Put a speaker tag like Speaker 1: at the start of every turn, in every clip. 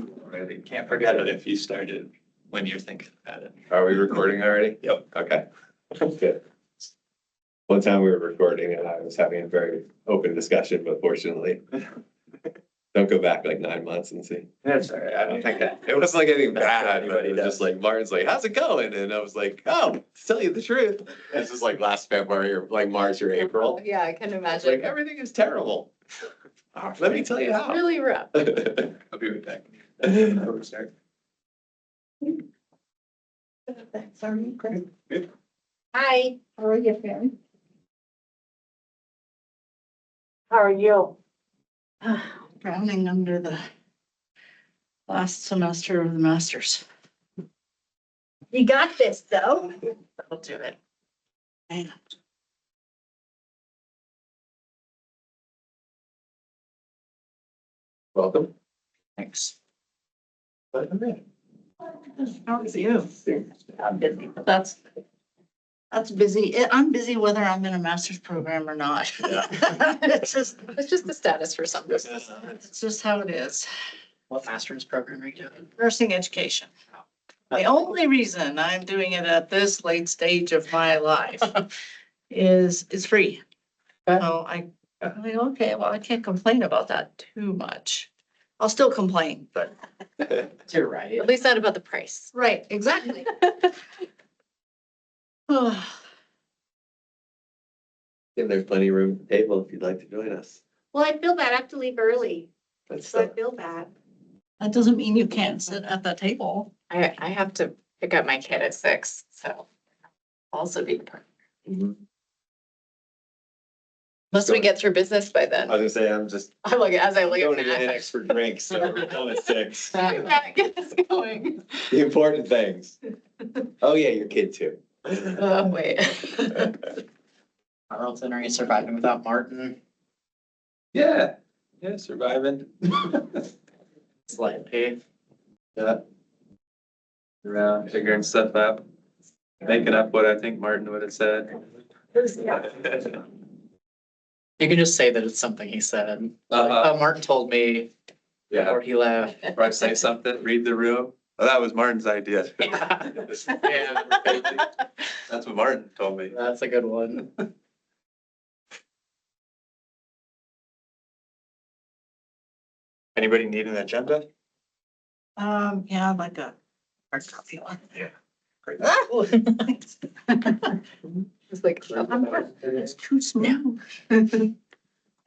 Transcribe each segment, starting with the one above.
Speaker 1: already. Can't forget it if you started when you're thinking about it.
Speaker 2: Are we recording already?
Speaker 1: Yep.
Speaker 2: Okay. Good. One time we were recording and I was having a very open discussion, but fortunately, don't go back like 9 months and see.
Speaker 1: That's all right. I don't think that.
Speaker 2: It wasn't like anything
Speaker 1: That's what
Speaker 2: bad, but
Speaker 1: anybody
Speaker 2: it was
Speaker 1: does.
Speaker 2: just like, Martin's like, how's it going? And I was like, oh, to tell you the truth. This is like last February or like March or April.
Speaker 3: Yeah, I can
Speaker 2: It's
Speaker 3: imagine.
Speaker 2: like, everything is terrible. Let me tell you how.
Speaker 3: Really rough.
Speaker 1: I'll be right back. Before we start.
Speaker 4: Sorry, Chris.
Speaker 3: Hi.
Speaker 4: How are you, Fran?
Speaker 3: How are you?
Speaker 4: Drowning under the last semester of the masters.
Speaker 3: You got this, though. I'll do it.
Speaker 4: And
Speaker 2: Welcome.
Speaker 4: thanks.
Speaker 2: Welcome.
Speaker 4: How are you? I'm busy, but that's busy. I'm busy whether I'm in a master's program or not.
Speaker 2: Yeah.
Speaker 4: It's just
Speaker 3: the status for some business.
Speaker 4: it's just how it is.
Speaker 5: What master's program are you doing?
Speaker 4: Nursing education. The only reason I'm doing it at this late stage of my life is it's free. So I'm like, okay, well, I can't complain about that too much. I'll still complain, but.
Speaker 5: You're right.
Speaker 3: At least not about the price.
Speaker 4: Right, exactly. Oh,
Speaker 2: And there's plenty of room at the table if you'd like to join us.
Speaker 3: Well, I feel bad. I have to leave early,
Speaker 2: That's
Speaker 3: so I feel bad.
Speaker 4: that doesn't mean you can't sit at the table.
Speaker 3: I have to pick up my kid at 6, so also be part. Unless we get through business by
Speaker 2: I
Speaker 3: then.
Speaker 2: was gonna say, I'm just
Speaker 3: I look as I look
Speaker 2: going to
Speaker 3: at
Speaker 2: get an
Speaker 3: Matt.
Speaker 2: extra drink, so we're done at 6.
Speaker 3: Get this going.
Speaker 2: The important things. Oh, yeah, your kid too.
Speaker 3: Oh, wait.
Speaker 5: Carlton, are you surviving without Martin?
Speaker 1: Yeah, surviving.
Speaker 5: Slightly.
Speaker 1: Yeah. Around figuring stuff out, making up what I think Martin would have said.
Speaker 5: You can just say that it's something he said.
Speaker 1: Uh-huh.
Speaker 5: Martin told me
Speaker 1: Yeah,
Speaker 5: before he left.
Speaker 1: if I say something, read the room. Well, that was Martin's idea.
Speaker 5: Yeah.
Speaker 1: That's what Martin told me.
Speaker 5: That's a good one.
Speaker 1: Anybody need an agenda?
Speaker 4: Yeah, I'd like a hard copy one.
Speaker 1: Yeah. Great.
Speaker 3: It's like,
Speaker 4: It's too small.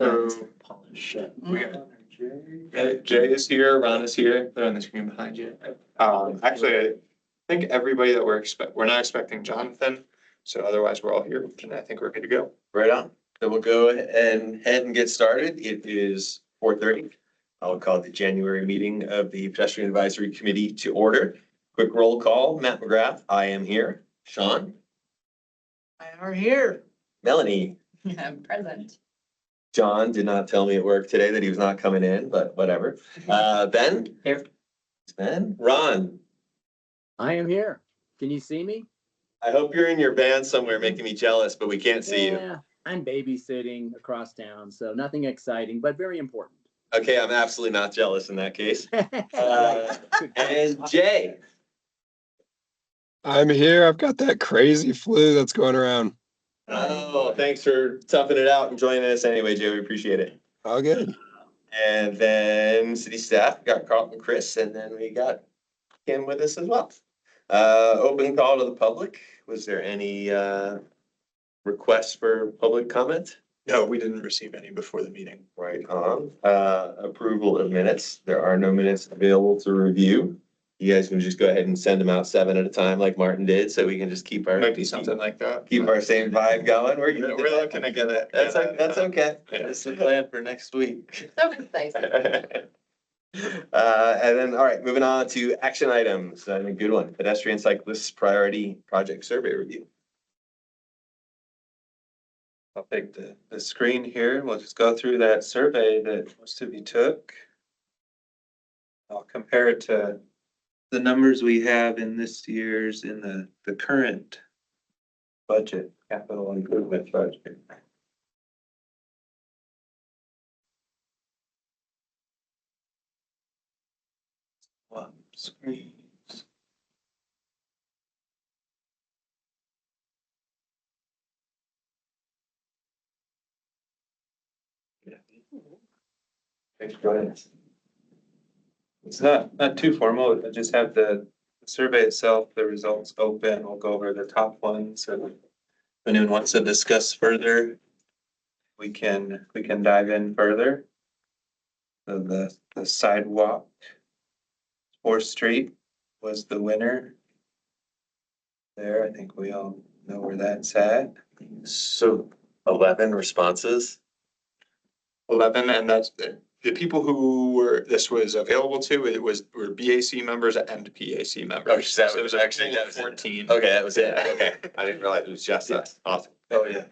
Speaker 1: So,
Speaker 5: Polish it.
Speaker 1: we got Jay is here, Ron is here, they're on the screen behind you. Actually, I think everybody that we're not expecting Jonathan, so otherwise we're all here, and I think we're good to go.
Speaker 2: Right on. So we'll go ahead and get started. It is 4:30. I'll call the January meeting of the Pedestrian Advisory Committee to order. Quick roll call. Matt McGrath, I am here. Sean,
Speaker 4: I are here.
Speaker 2: Melanie,
Speaker 3: I'm present.
Speaker 2: John did not tell me at work today that he was not coming in, but whatever. Ben?
Speaker 5: Here.
Speaker 2: Ben? Ron,
Speaker 6: I am here. Can you see me?
Speaker 2: I hope you're in your van somewhere making me jealous, but we can't see you.
Speaker 6: Yeah, I'm babysitting across town, so nothing exciting, but very important.
Speaker 2: Okay, I'm absolutely not jealous in that case. And Jay,
Speaker 7: I'm here. I've got that crazy flu that's going around.
Speaker 2: oh, thanks for toughing it out and joining us anyway, Jay. We appreciate it.
Speaker 7: All good.
Speaker 2: And then city staff, we got Carlton and Chris, and then we got Kim with us as well. Open call to the public. Was there any requests for public comment?
Speaker 1: No, we didn't receive any before the meeting.
Speaker 2: Right on. Approval of minutes. There are no minutes available to review. You guys can just go ahead and send them out 7 at a time like Martin did, so we can just keep our
Speaker 1: Might be something like that.
Speaker 2: keep our same vibe going. We're
Speaker 1: We're looking to get it.
Speaker 2: That's okay.
Speaker 1: Yeah.
Speaker 2: That's the plan for next week.
Speaker 3: So nice.
Speaker 2: And then, all right, moving on to action items. A good one, pedestrian cyclists priority project survey review.
Speaker 1: I'll take the screen here. We'll just go through that survey that most of you took. I'll compare it to the numbers we have in this year's, in the current budget, capital improvement budget. Swap screens. Thanks, go ahead. It's not too formal, I just have the survey itself, the results open, we'll go over the top ones, and if anyone wants to discuss further, we can dive in further. So the sidewalk, 4th Street was the winner. There, I think we all know where that's at.
Speaker 2: So 11 responses.
Speaker 8: 11, and that's the people who were, this was available to, were BAC members and PAC members.
Speaker 2: Oh, so that
Speaker 8: So it
Speaker 2: was
Speaker 8: a
Speaker 2: actually,
Speaker 8: total
Speaker 2: that
Speaker 8: of
Speaker 2: was it.
Speaker 8: 14.
Speaker 2: Okay, that was it. Okay. I didn't realize it was just us. Awesome.
Speaker 1: Oh, yeah.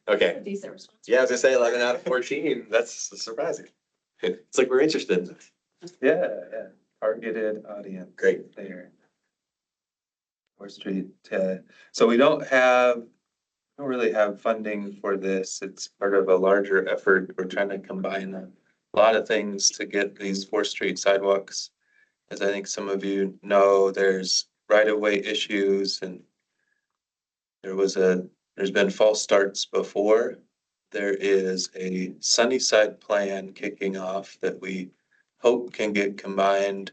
Speaker 2: Okay.
Speaker 3: Decent response.
Speaker 2: Yeah, I was gonna say 11 out of 14. That's surprising. It's like we're interested.
Speaker 1: Yeah, targeted audience.
Speaker 2: Great.
Speaker 1: There. 4th Street, so we don't really have funding for this. It's part of a larger effort. We're trying to combine a lot of things to get these 4th Street sidewalks. As I think some of you know, there's right-of-way issues and there's been false starts before. There is a Sunnyside plan kicking off that we hope can get combined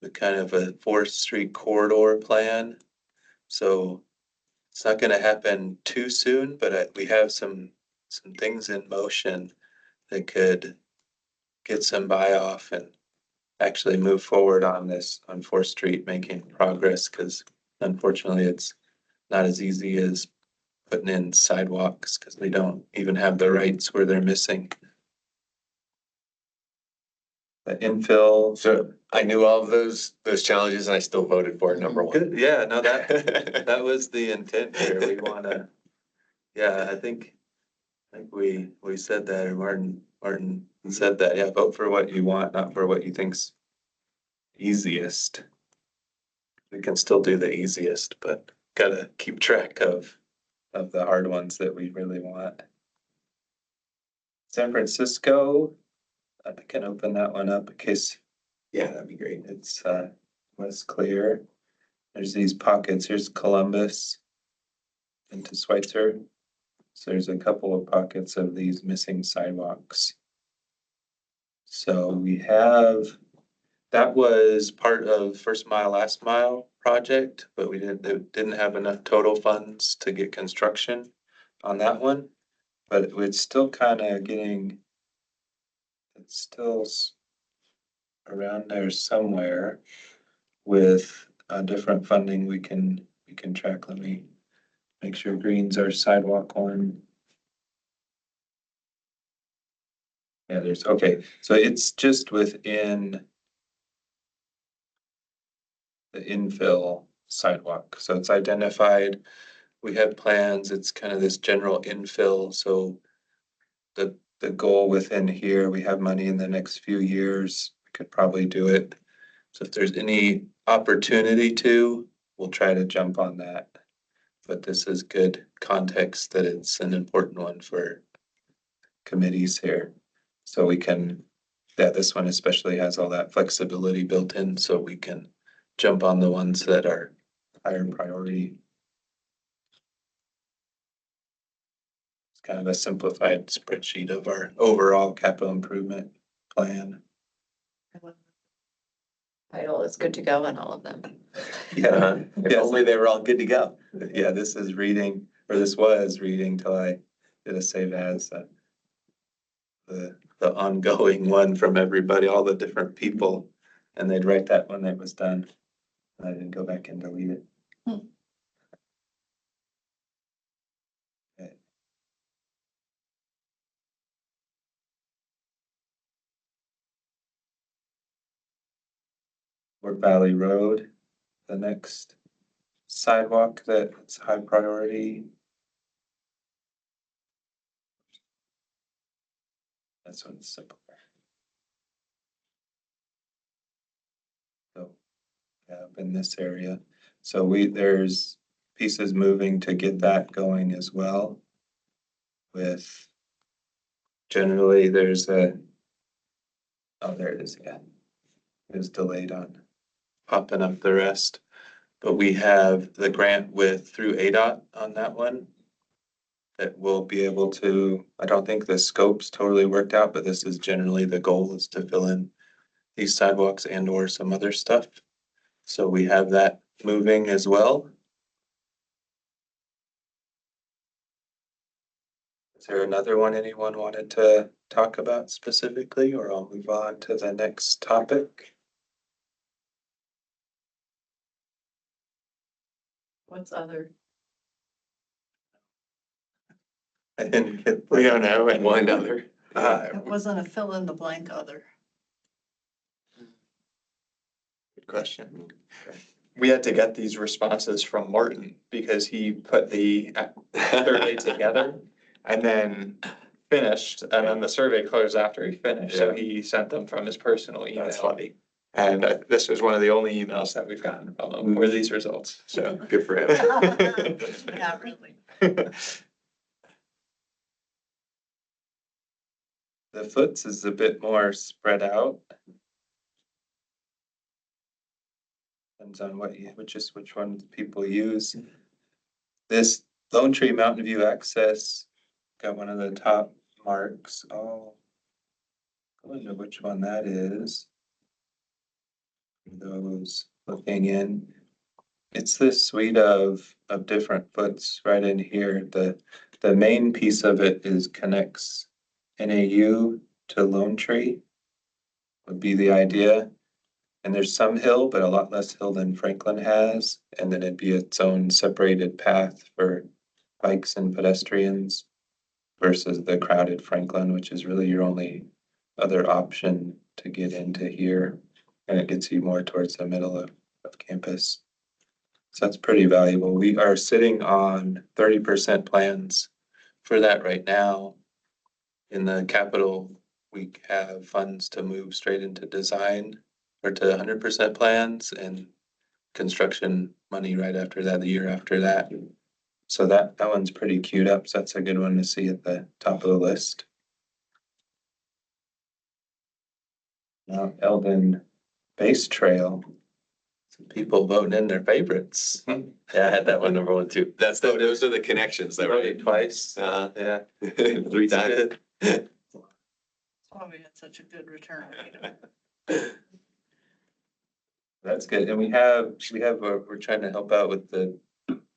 Speaker 1: with kind of a 4th Street corridor plan. So it's not gonna happen too soon, but we have some things in motion that could get some buy-off and actually move forward on this, on 4th Street, making progress, because unfortunately, it's not as easy as putting in sidewalks, because they don't even have the rights where they're missing. The infill.
Speaker 2: So I knew all of those challenges and I still voted for number 1.
Speaker 1: Good, yeah, no, that was the intent here. We wanna, yeah, I think we said that, or Martin said that, yeah, vote for what you want, not for what you think's easiest. We can still do the easiest, but gotta keep track of the hard ones that we really want. San Francisco, I can open that one up in case
Speaker 2: Yeah, that'd be great.
Speaker 1: it's less clear. There's these pockets. Here's Columbus into Schweitzer. So there's a couple of pockets of these missing sidewalks. So we have, that was part of First Mile, Last Mile project, but we didn't have enough total funds to get construction on that one. But it's still kind of getting, it's still around there somewhere with different funding we can track. Let me make sure green's our sidewalk one. Yeah, there's, okay, so it's just within the infill sidewalk, so it's identified. We have plans, it's kind of this general infill, so the goal within here, we have money in the next few years, we could probably do it. So if there's any opportunity to, we'll try to jump on that. But this is good context that it's an important one for committees here. So we can, yeah, this one especially has all that flexibility built in, so we can jump on the ones that are higher priority. It's kind of a simplified spreadsheet of our overall capital improvement plan.
Speaker 3: Title is good to go on all of them.
Speaker 1: Yeah,
Speaker 2: If
Speaker 1: yes.
Speaker 2: only they were all good to go.
Speaker 1: Yeah, this is reading, or this was reading till I did a save as the ongoing one from everybody, all the different people, and they'd write that when it was done. I didn't go back and delete it. Okay. Fort Valley Road, the next sidewalk that's high priority. This one's simple. So, yeah, up in this area. So there's pieces moving to get that going as well. With generally there's oh, there it is, yeah. is delayed on popping up the rest. But we have the grant through ADOT on that one. That we'll be able to, I don't think the scope's totally worked out, but this is generally the goal is to fill in these sidewalks and or some other stuff. So we have that moving as well. Is there another one anyone wanted to talk about specifically, or I'll move on to the next topic?
Speaker 4: What's other?
Speaker 1: I didn't get.
Speaker 2: We don't know, and one other.
Speaker 4: It wasn't a fill in the blank other.
Speaker 2: Good question. We had to get these responses from Martin because he put the survey together and then finished, and then the survey closed after he finished, so he sent them from his personal email.
Speaker 8: That's funny.
Speaker 2: And this was one of the only emails that we've gotten from him for these results, so.
Speaker 8: Good for him.
Speaker 4: Not really.
Speaker 1: The foots is a bit more spread out. Depends on which one people use. This Lone Tree Mountain View access got one of the top marks. Oh. I don't know which one that is. For those looking in. It's this suite of different foots right in here. The main piece of it is connects NAU to Lone Tree would be the idea. And there's some hill, but a lot less hill than Franklin has. And then it'd be its own separated path for bikes and pedestrians versus the crowded Franklin, which is really your only other option to get into here. And it gets you more towards the middle of campus. So that's pretty valuable. We are sitting on 30% plans for that right now. In the capital, we have funds to move straight into design or to 100% plans and construction money right after that, the year after that. So that one's pretty queued up. So that's a good one to see at the top of the list. Now Eldon Base Trail. Some people voting in their favorites.
Speaker 2: Yeah, I had that one number one too. Those are the connections that
Speaker 1: Voted twice.
Speaker 2: Yeah.
Speaker 1: It's
Speaker 2: 3 times.
Speaker 1: good.
Speaker 4: That's why we had such a good return rate.
Speaker 1: That's good. And we're trying to help out with the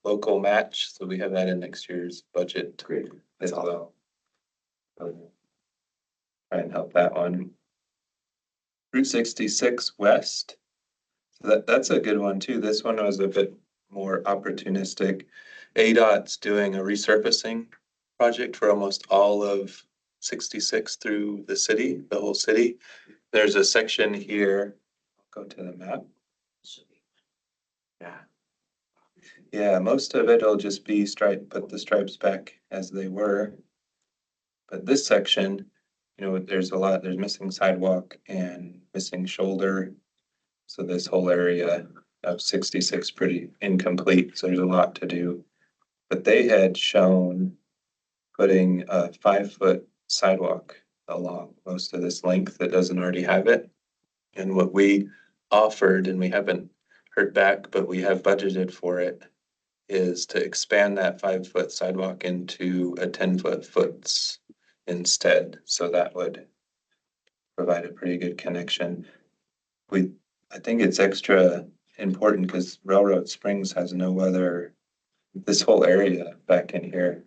Speaker 1: local match. So we have that in next year's budget.
Speaker 2: Great.
Speaker 1: As well. So, try and help that one. Route 66 West. So that's a good one too. This one was a bit more opportunistic. ADOT's doing a resurfacing project for almost all of 66 through the city, the whole city. There's a section here. I'll go to the map.
Speaker 2: Yeah.
Speaker 1: Yeah, most of it'll just be put the stripes back as they were. But this section, there's missing sidewalk and missing shoulder. So this whole area of 66 pretty incomplete, so there's a lot to do. But they had shown putting a 5-foot sidewalk along most of this length that doesn't already have it. And what we offered, and we haven't heard back, but we have budgeted for it, is to expand that 5-foot sidewalk into a 10-foot foots instead. So that would provide a pretty good connection. I think it's extra important because Railroad Springs has no other, this whole area back in here.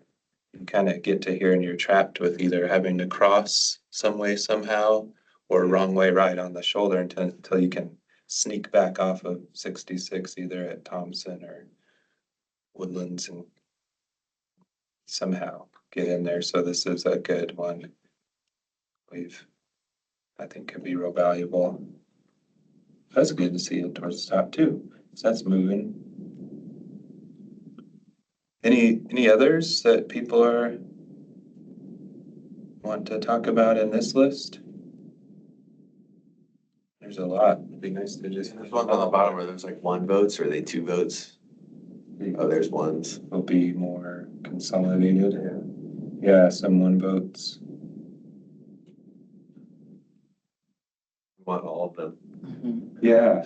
Speaker 1: You kind of get to here and you're trapped with either having to cross some way somehow or wrong way right on the shoulder until you can sneak back off of 66 either at Thompson or Woodlands and somehow get in there. So this is a good one. I think could be real valuable. That's good to see it towards the top too. So that's moving. Any others that people want to talk about in this list? There's a lot. It'd be nice to just.
Speaker 2: There's one on the bottom where there's like 1 votes, or are they 2 votes? Oh, there's ones.
Speaker 1: Will be more consolidated. Yeah, some 1 votes.
Speaker 2: Want all of them.
Speaker 1: Yeah,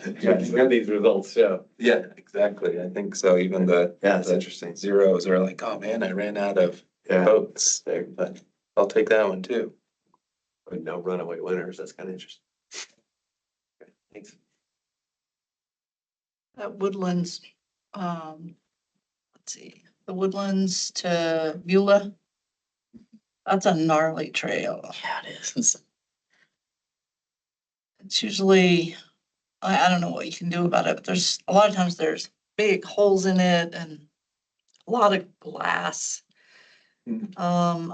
Speaker 2: What these results show.
Speaker 1: yeah, exactly. I think so. Even the
Speaker 2: Yeah, it's
Speaker 1: the
Speaker 2: interesting.
Speaker 1: zeros are like, oh man, I ran out of
Speaker 2: Yeah.
Speaker 1: votes there, but I'll take that one too.
Speaker 2: But no runaway winners. That's kind of interesting. Okay, thanks.
Speaker 4: That Woodlands, let's see, the Woodlands to Beulah. That's a gnarly trail.
Speaker 6: Yeah, it is.
Speaker 4: It's usually, I don't know what you can do about it, but there's, a lot of times there's big holes in it and a lot of glass. A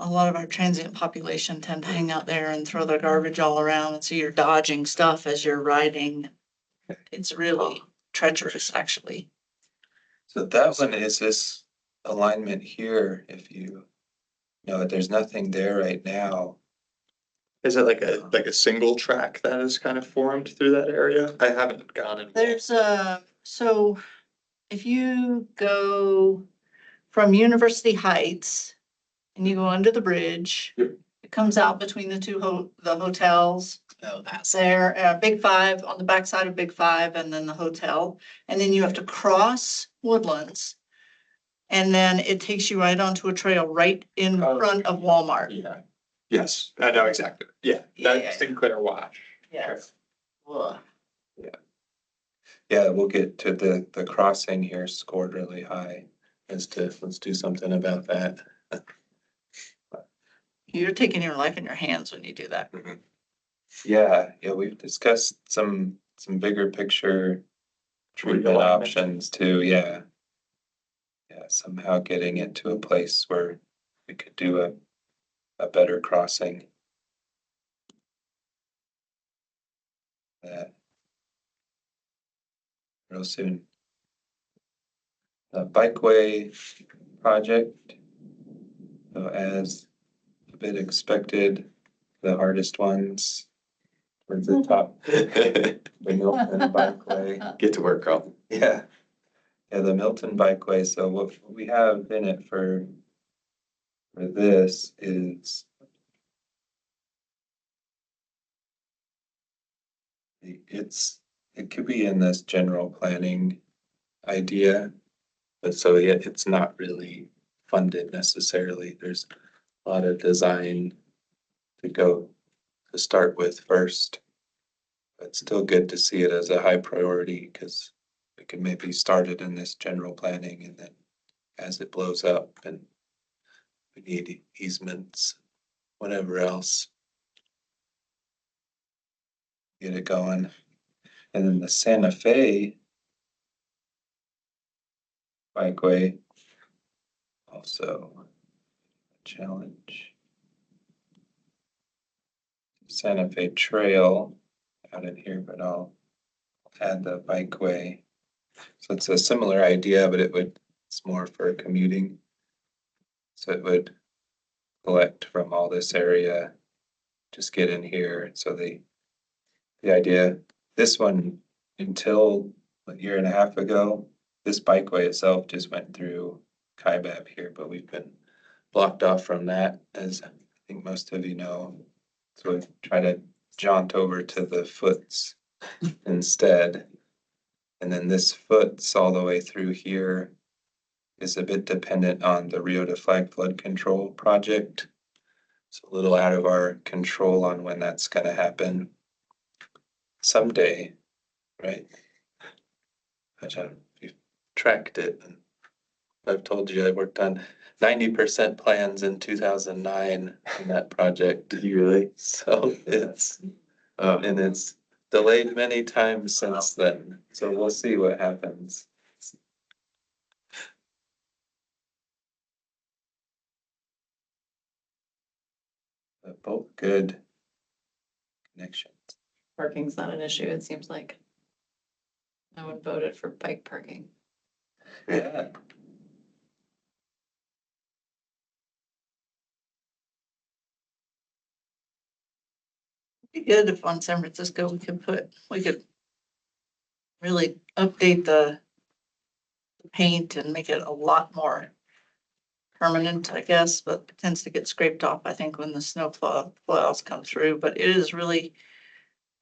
Speaker 4: lot of our transient population tend to hang out there and throw their garbage all around, and so you're dodging stuff as you're riding. It's really treacherous, actually.
Speaker 1: So that one is this alignment here, if you know, there's nothing there right now.
Speaker 8: Is it like a single track that is kind of formed through that area? I haven't gone in.
Speaker 4: There's so if you go from University Heights and you go under the bridge,
Speaker 8: Yep.
Speaker 4: it comes out between the the hotels.
Speaker 6: Oh,
Speaker 4: That's there, Big Five, on the backside of Big Five, and then the hotel. And then you have to cross Woodlands. And then it takes you right onto a trail right in
Speaker 8: Oh.
Speaker 4: front of Walmart.
Speaker 8: Yeah. Yes, I know exactly. Yeah,
Speaker 4: Yeah.
Speaker 8: that's Sinclair Watch.
Speaker 4: Yes. Ugh.
Speaker 1: Yeah, we'll get to the crossing here scored really high. Let's do something about that.
Speaker 4: You're taking your life in your hands when you do that.
Speaker 1: Yeah, we've discussed some bigger picture treatment
Speaker 8: Realignment.
Speaker 1: options too, yeah. Yeah, somehow getting it to a place where we could do a better crossing. That real soon. The bikeway project, so as a bit expected, the hardest ones towards the top, the Milton Bikeway.
Speaker 2: Get to work, Carl.
Speaker 1: Yeah, the Milton Bikeway, so what we have in it for this is it could be in this general planning idea, but so yet it's not really funded necessarily. There's a lot of design to start with first. But still good to see it as a high priority because we can maybe start it in this general planning and then as it blows up and we need easements, whatever else. Get it going. And then the Santa Fe bikeway, also a challenge. Santa Fe Trail out in here, but I'll add the bikeway. So it's a similar idea, but it's more for commuting. So it would collect from all this area, just get in here. So the idea, this one, until a year and a half ago, this bikeway itself just went through Kaibab here, but we've been blocked off from that, as I think most of you know. So we try to jaunt over to the foots instead. And then this foots all the way through here is a bit dependent on the Rio de Flag flood control project. It's a little out of our control on when that's gonna happen. Someday, right? But if you've tracked it, and I've told you I worked on 90% plans in 2009 in that project.
Speaker 2: Did you really?
Speaker 1: So and it's delayed many times since then. So we'll see what happens. But both good connections.
Speaker 3: Parking's not an issue, it seems like. No one voted for bike parking.
Speaker 1: Yeah.
Speaker 4: Be good if on San Francisco we could really update the paint and make it a lot more permanent, I guess, but it tends to get scraped off, I think, when the snow plows come through. But it is really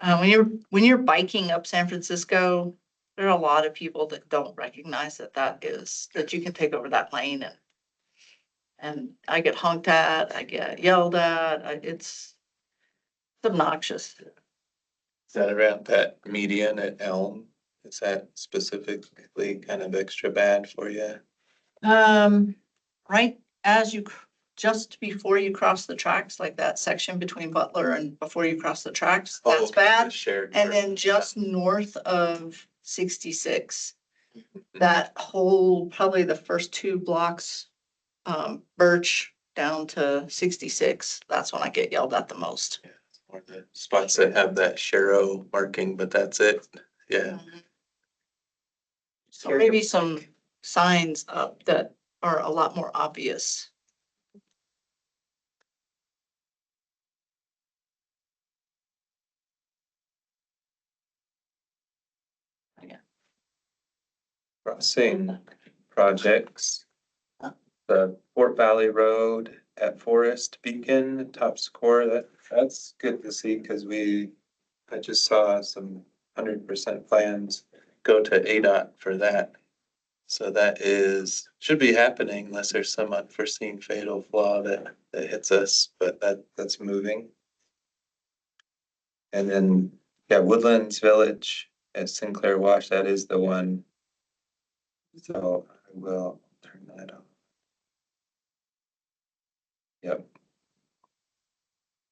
Speaker 4: When you're biking up San Francisco, there are a lot of people that don't recognize that you can take over that lane and I get honked at, I get yelled at, it's obnoxious.
Speaker 1: Is that around that median at Elm? Is that specifically kind of extra bad for you?
Speaker 4: Right as just before you cross the tracks, like that section between Butler and before you cross the tracks,
Speaker 1: Oh,
Speaker 4: that's
Speaker 1: okay, the
Speaker 4: bad.
Speaker 1: shared
Speaker 4: And
Speaker 1: part.
Speaker 4: then just north of 66, that whole, probably the first 2 blocks, Birch down to 66, that's when I get yelled at the most.
Speaker 1: Or the spots that have that Sharrow marking, but that's it. Yeah.
Speaker 4: So maybe some signs up that are a lot more obvious.
Speaker 1: Crossing projects. The Fort Valley Road at Forest Beacon, top score, that's good to see, cause I just saw some 100% plans go to ADOT for that. So that should be happening unless there's some unforeseen fatal flaw that hits us, but that's moving. And then, yeah, Woodlands Village at Sinclair Wash, that is the one. So I will turn that on. Yep.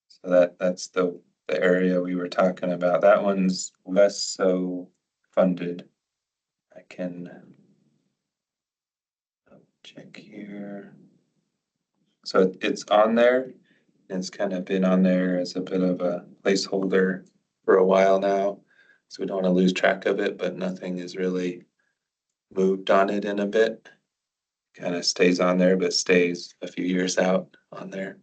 Speaker 1: So that's the area we were talking about. That one's less so funded. I can check here. So it's on there. It's kind of been on there as a bit of a placeholder for a while now. So we don't want to lose track of it, but nothing is really moved on it in a bit. Kind of stays on there, but stays a few years out on there.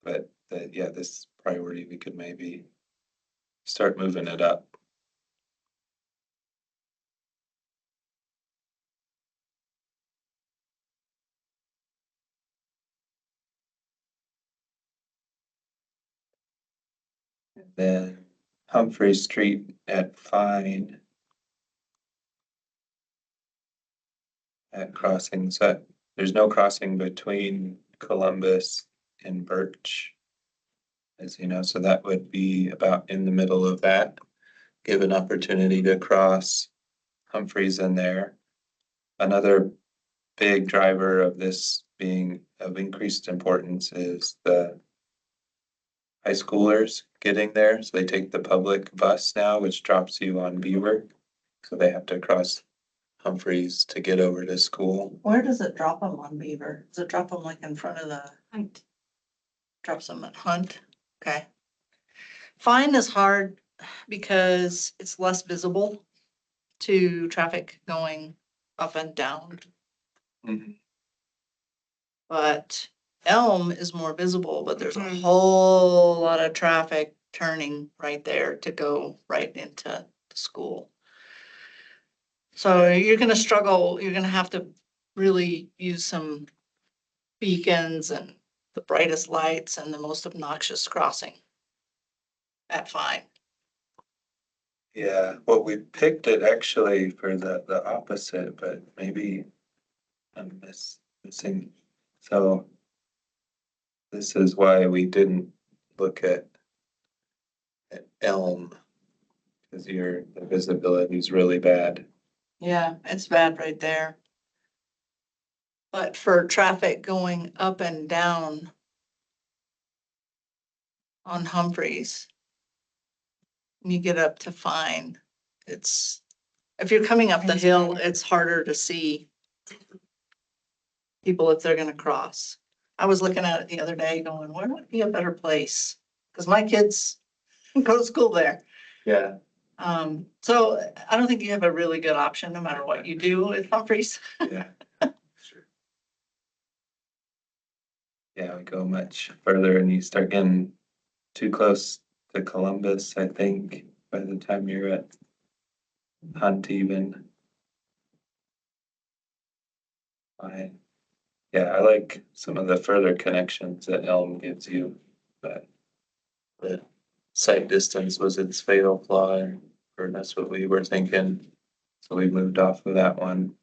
Speaker 1: But yeah, this priority, we could maybe start moving it up. Then Humphrey Street at Fine. At crossings, there's no crossing between Columbus and Birch. As you know, so that would be about in the middle of that. Give an opportunity to cross Humphreys in there. Another big driver of this being of increased importance is the high schoolers getting there. So they take the public bus now, which drops you on Beaver. So they have to cross Humphreys to get over to school.
Speaker 4: Where does it drop them on Beaver? Does it drop them like in front of the, drops them at Hunt? Okay. Fine is hard because it's less visible to traffic going up and down.
Speaker 1: Mhm.
Speaker 4: But Elm is more visible, but there's a whole lot of traffic turning right there to go right into the school. So you're gonna struggle, you're gonna have to really use some beacons and the brightest lights and the most obnoxious crossing at Fine.
Speaker 1: Yeah, well, we picked it actually for the opposite, but maybe I'm missing. So this is why we didn't look at Elm, because the visibility is really bad.
Speaker 4: Yeah, it's bad right there. But for traffic going up and down on Humphreys, when you get up to Fine, if you're coming up the hill, it's harder to see people if they're gonna cross. I was looking at it the other day going, where would be a better place? Cause my kids go to school there.
Speaker 1: Yeah.
Speaker 4: So I don't think you have a really good option no matter what you do with Humphreys.
Speaker 1: Yeah. Sure. Yeah, we go much further and you start getting too close to Columbus, I think, by the time you're at Hunt even. Yeah, I like some of the further connections that Elm gives you, but sight distance was its fatal flaw, or that's what we were thinking. So we moved off of that one.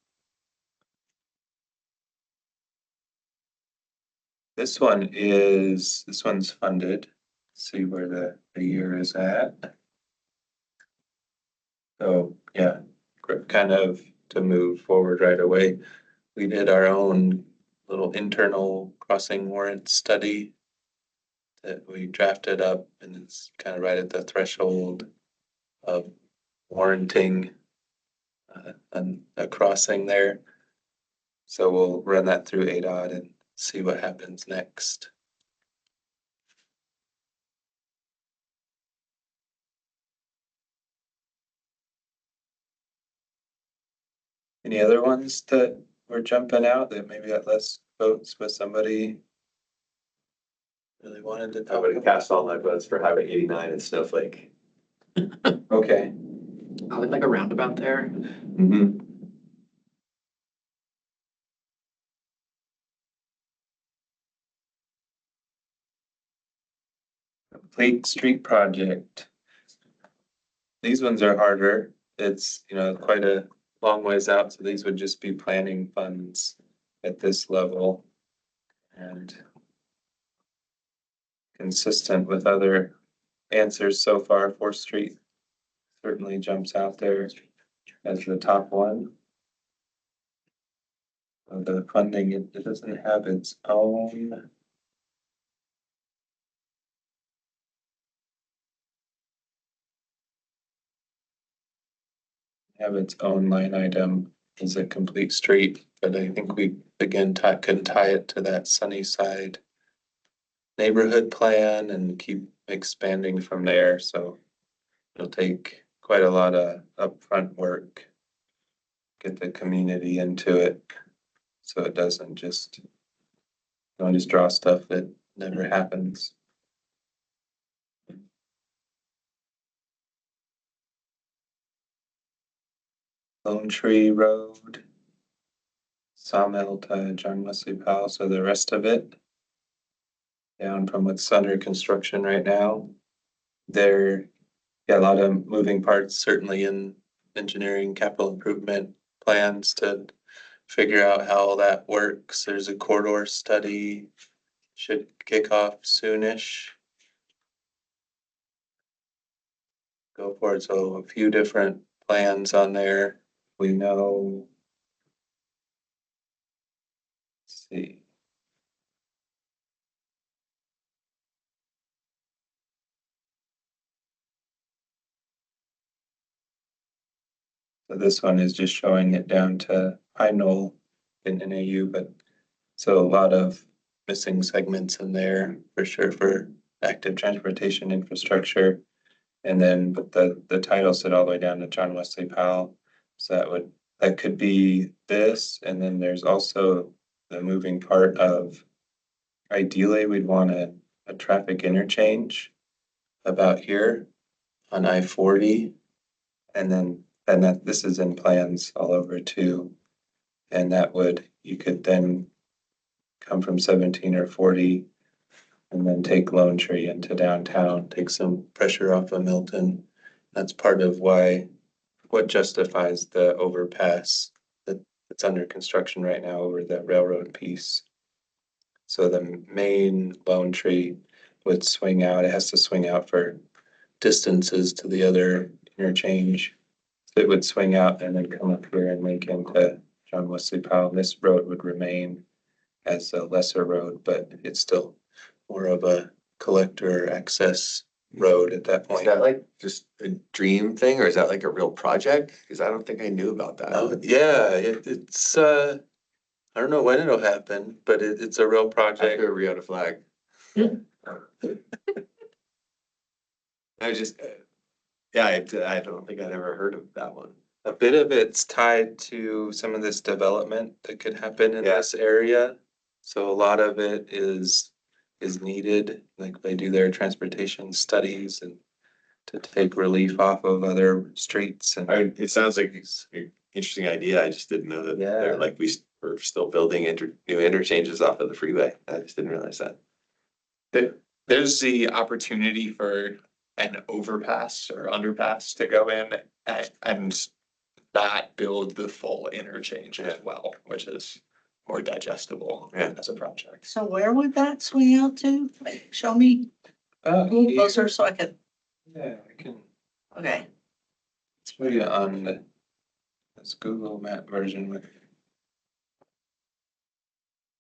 Speaker 1: This one's funded. See where the year is at. So, yeah, kind of to move forward right away. We did our own little internal crossing warrant study that we drafted up, and it's kind of right at the threshold of warranting a crossing there. So we'll run that through ADOT and see what happens next. Any other ones that were jumping out that maybe got less votes, but somebody really wanted to
Speaker 2: I
Speaker 1: talk
Speaker 2: would have
Speaker 1: about?
Speaker 2: cast all my votes for Highway 89 and Snowflake.
Speaker 1: Okay.
Speaker 5: I would like a roundabout there.
Speaker 2: Mm-hmm.
Speaker 1: Complete street project. These ones are harder. It's, quite a long ways out, so these would just be planning funds at this level. And consistent with other answers so far, 4th Street certainly jumps out there as the top one. The funding, it doesn't have its own. Have its own line item as a complete street, but I think we again could tie it to that Sunnyside neighborhood plan and keep expanding from there, so it'll take quite a lot of upfront work. Get the community into it, so it doesn't just, don't just draw stuff that never happens. Lone Tree Road, Sawmill to John Wesley Powell, so the rest of it down from what's under construction right now. There, yeah, a lot of moving parts, certainly in engineering, capital improvement plans to figure out how all that works. There's a corridor study, should kick off soonish. Go for it, so a few different plans on there. We know. Let's see. So this one is just showing it down to Pine Knoll in NAU, but so a lot of missing segments in there for sure for active transportation infrastructure. And then, but the title said all the way down to John Wesley Powell. So that could be this, and then there's also the moving part of ideally we'd want a traffic interchange about here on I-40. And that this is in plans all over too. And you could then come from 17 or 40 and then take Lone Tree into downtown, take some pressure off of Milton. That's part of what justifies the overpass that's under construction right now over that railroad piece. So the main Lone Tree would swing out. It has to swing out for distances to the other interchange. It would swing out and then come up here and link into John Wesley Powell. This road would remain as a lesser road, but it's still more of a collector access road at that
Speaker 2: Is
Speaker 1: point.
Speaker 2: that like just a dream thing or is that like a real project? Because I don't think I knew about that.
Speaker 1: Yeah, it's I don't know when it'll happen, but it's a real project.
Speaker 2: After Rio to Flag. I just, yeah, I don't think I'd ever heard of that one.
Speaker 1: A bit of it's tied to some of this development that could happen in
Speaker 2: Yeah.
Speaker 1: this area. So a lot of it is needed, like they do their transportation studies and to take relief off of other streets and.
Speaker 2: It sounds like it's an interesting idea. I just didn't know that
Speaker 1: Yeah.
Speaker 2: they're like, we're still building new interchanges off of the freeway. I just didn't realize that.
Speaker 8: There's the opportunity for an overpass or underpass to go in and not build the full interchange as well, which is more digestible as a project.
Speaker 4: So where would that swing out to? Show me a little closer so I can,
Speaker 1: Yeah, I can
Speaker 4: okay.
Speaker 1: show you on this Google map version with.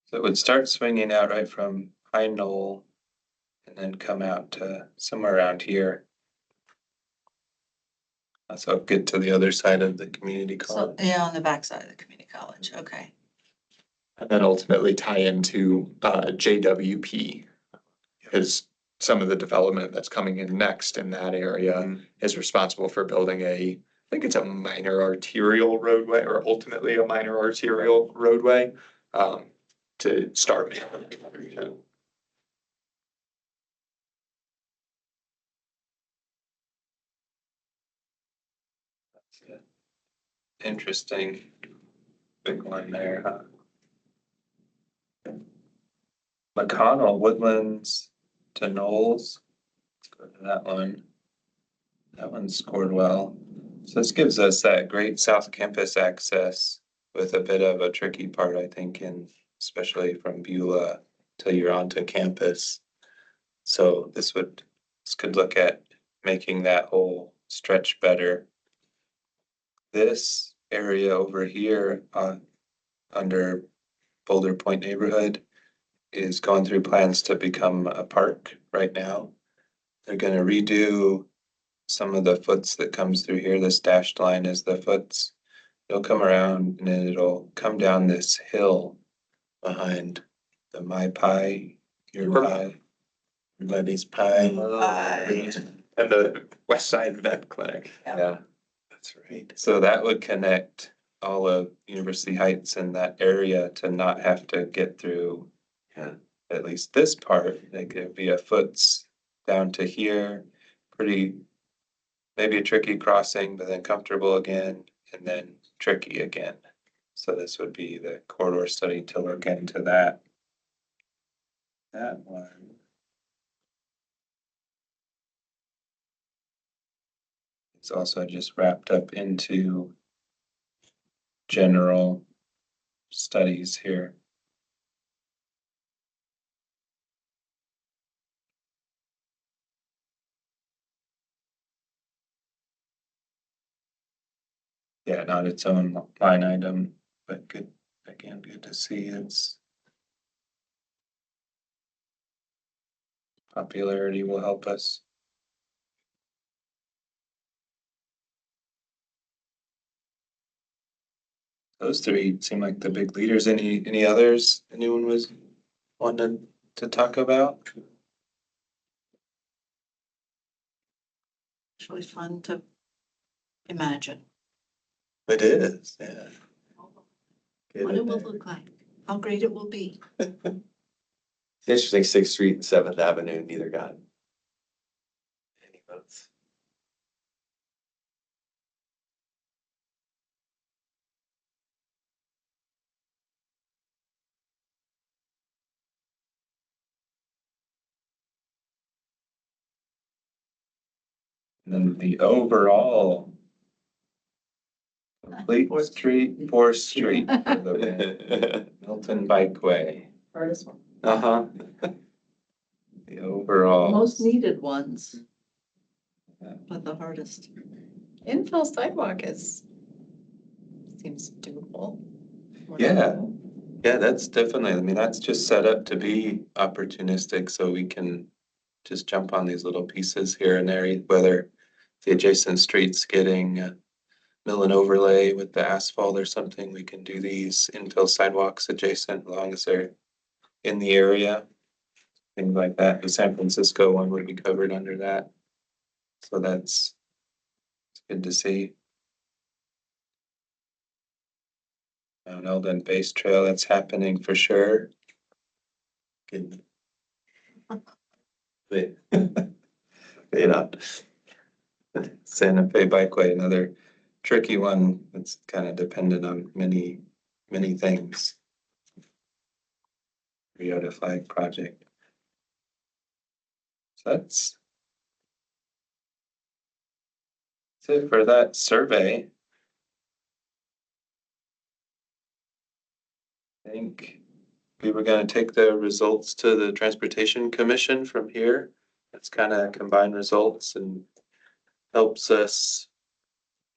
Speaker 1: So it would start swinging out right from High Knoll and then come out to somewhere around here. So get to the other side of the community
Speaker 4: So,
Speaker 1: college.
Speaker 4: yeah, on the backside of the community college, okay.
Speaker 8: And then ultimately tie into JWP. Because some of the development that's coming in next in that area is responsible for building I think it's a minor arterial roadway or ultimately a minor arterial roadway to start.
Speaker 1: Interesting big one there, huh? McConnell Woodlands to Knowles. Let's go to that one. That one scored well. So this gives us that great South Campus access with a bit of a tricky part, I think, in especially from Beulah till you're onto campus. So this could look at making that whole stretch better. This area over here under Boulder Point neighborhood is going through plans to become a park right now. They're gonna redo some of the foots that comes through here. This dashed line is the foots. It'll come around and then it'll come down this hill behind the My Pie, Your Pie, everybody's pie.
Speaker 8: And the West Side Vet Clinic.
Speaker 1: Yeah, that's right. So that would connect all of University Heights and that area to not have to get through at least this part. It could be a foots down to here, pretty, maybe a tricky crossing, but then comfortable again, and then tricky again. So this would be the corridor study to look into that. That one. It's also just wrapped up into general studies here. Yeah, not its own line item, but good, again, good to see its popularity will help us. Those three seem like the big leaders. Any others anyone was wanted to talk about?
Speaker 4: It's really fun to imagine
Speaker 1: It is, yeah.
Speaker 4: what it will look like, how great it will be.
Speaker 2: Interesting, 6th Street and 7th Avenue, neither got any votes.
Speaker 1: And then the overall complete street, 4th Street, for the Milton Bikeway.
Speaker 4: Hardest one.
Speaker 1: Uh-huh. The overall.
Speaker 4: Most needed ones,
Speaker 1: Yeah.
Speaker 4: but the hardest.
Speaker 3: Infill sidewalk seems doable.
Speaker 1: Yeah. Yeah, that's definitely, I mean, that's just set up to be opportunistic, so we can just jump on these little pieces here and there, whether the adjacent streets getting mill and overlay with the asphalt or something, we can do these infill sidewalks adjacent, as long as they're in the area. Things like that. The San Francisco one would be covered under that. So that's good to see. Mount Eldon Base Trail, that's happening for sure. Good. Wait. You know, Santa Fe Bikeway, another tricky one. It's kind of dependent on many, many things. Rio to Flag project. So that's That's it for that survey. I think we were gonna take the results to the Transportation Commission from here. It's kind of combined results and helps us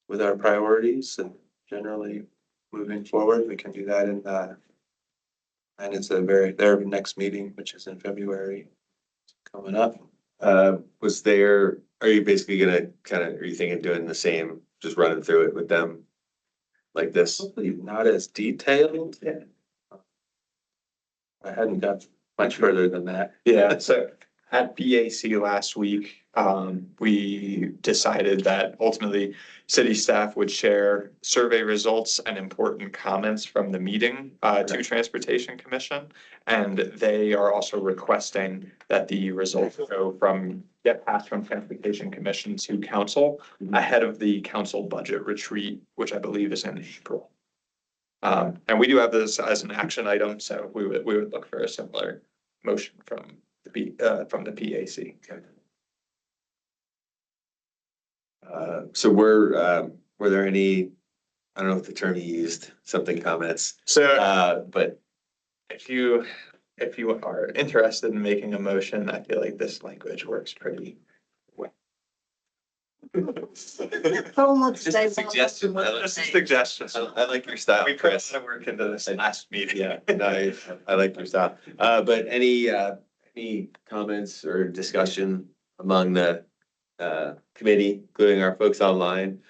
Speaker 1: with our priorities and generally moving forward. We can do that and it's their next meeting, which is in February, coming up.
Speaker 2: Are you basically gonna are you thinking of doing the same, just running through it with them like this?
Speaker 1: Hopefully not as detailed.
Speaker 2: Yeah.
Speaker 1: I hadn't got much further than that.
Speaker 8: Yeah, so at BAC last week, we decided that ultimately city staff would share survey results and important comments from the meeting to Transportation Commission. And they are also requesting that the results get passed from Transportation Commission to council ahead of the council budget retreat, which I believe is in April. And we do have this as an action item, so we would look for a similar motion from the PAC.
Speaker 2: So were there any, I don't know if the term you used, something comments,
Speaker 8: So
Speaker 2: but
Speaker 8: if you are interested in making a motion, I feel like this language works pretty well.
Speaker 4: Someone
Speaker 2: Just a suggestion. I like-
Speaker 8: Just a suggestion.
Speaker 2: I like your style,
Speaker 8: We put a
Speaker 2: Chris.
Speaker 8: lot of work into this last meeting.
Speaker 2: Yeah, no, I like your style. But any comments or discussion among the committee, including our folks online,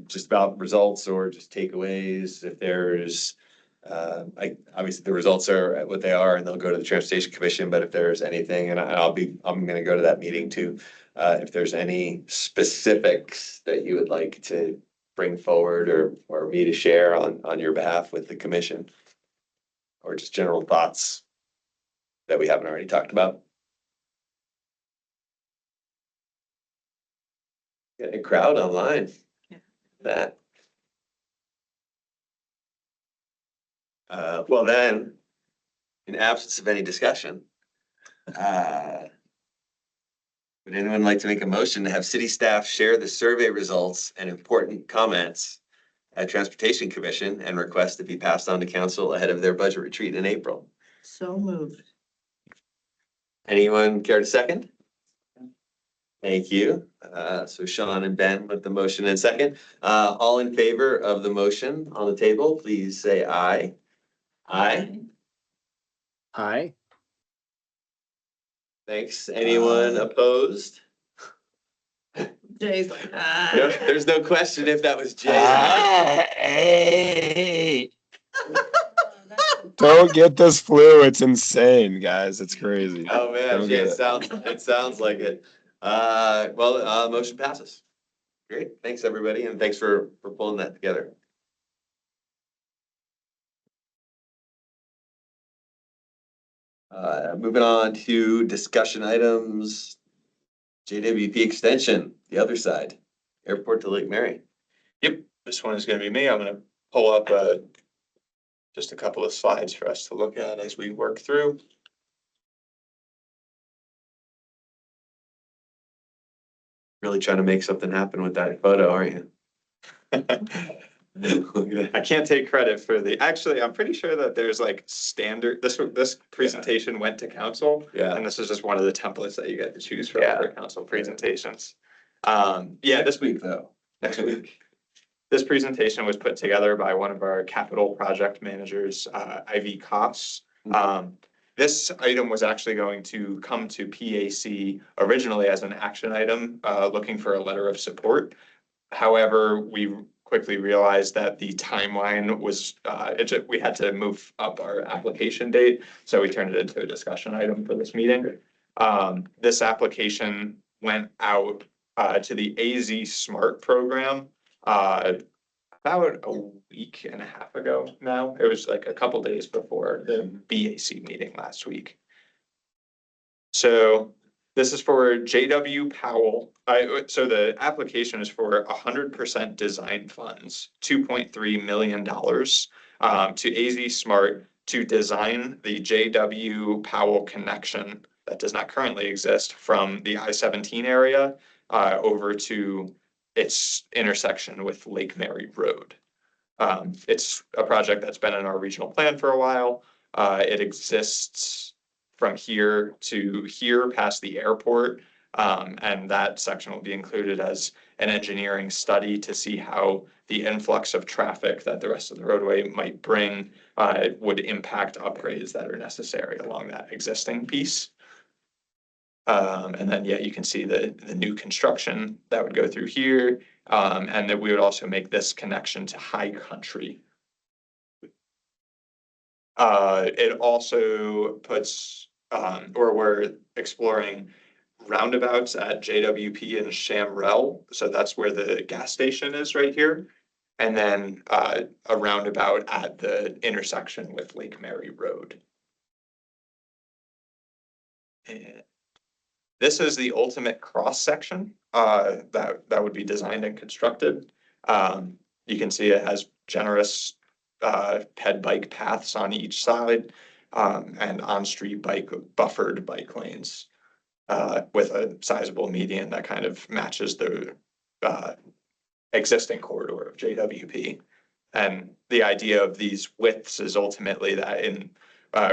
Speaker 2: just about results or just takeaways? If there's, obviously the results are what they are and they'll go to the Transportation Commission, but if there's anything, and I'm gonna go to that meeting too. If there's any specifics that you would like to bring forward or me to share on your behalf with the commission, or just general thoughts that we haven't already talked about. Got a crowd online.
Speaker 3: Yeah.
Speaker 2: That. Well then, in absence of any discussion, would anyone like to make a motion to have city staff share the survey results and important comments at Transportation Commission and request to be passed on to council ahead of their budget retreat in April?
Speaker 4: So moved.
Speaker 2: Anyone care to second? Thank you. So Sean and Ben with the motion and second. All in favor of the motion on the table, please say aye. Aye.
Speaker 6: Aye.
Speaker 2: Thanks. Anyone opposed?
Speaker 4: Jay's like,
Speaker 2: No, there's no question if that was Jay.
Speaker 7: Hey. Don't get this flu. It's insane, guys. It's crazy.
Speaker 2: Oh, man,
Speaker 7: Don't
Speaker 2: yeah,
Speaker 7: get it.
Speaker 2: it sounds like it. Motion passes. Great. Thanks, everybody, and thanks for pulling that together. Moving on to discussion items. JWP extension, the other side, airport to Lake Mary.
Speaker 8: Yep, this one is gonna be me. I'm gonna pull up just a couple of slides for us to look at as we work through.
Speaker 2: Really trying to make something happen with that photo, aren't you? Look at
Speaker 8: I can't take credit for actually, I'm pretty sure that there's like standard, this presentation went to council.
Speaker 2: Yeah.
Speaker 8: And this is just one of the templates that you get to choose from
Speaker 2: Yeah.
Speaker 8: for council presentations. This
Speaker 2: week though.
Speaker 8: next week. This presentation was put together by one of our capital project managers, Ivy Koss. This item was actually going to come to PAC originally as an action item, looking for a letter of support. However, we quickly realized that the timeline was, we had to move up our application date, so we turned it into a discussion item for this meeting. This application went out to the AZ Smart program about a week and a half ago now. It was like a couple days before the BAC meeting last week. So this is for JW Powell. So the application is for 100% design funds, $2.3 million to AZ Smart to design the JW Powell connection that does not currently exist from the I-17 area over to its intersection with Lake Mary Road. It's a project that's been in our regional plan for a while. It exists from here to here past the airport. And that section will be included as an engineering study to see how the influx of traffic that the rest of the roadway might bring would impact upgrades that are necessary along that existing piece. And then, yeah, you can see the new construction that would go through here. And that we would also make this connection to High Country. It also puts, or we're exploring roundabouts at JWP and Shamrell. So that's where the gas station is right here. And then a roundabout at the intersection with Lake Mary Road. And this is the ultimate cross section that would be designed and constructed. You can see it has generous ped bike paths on each side and on-street buffered bike lanes with a sizable median that kind of matches the existing corridor of JWP. And the idea of these widths is ultimately that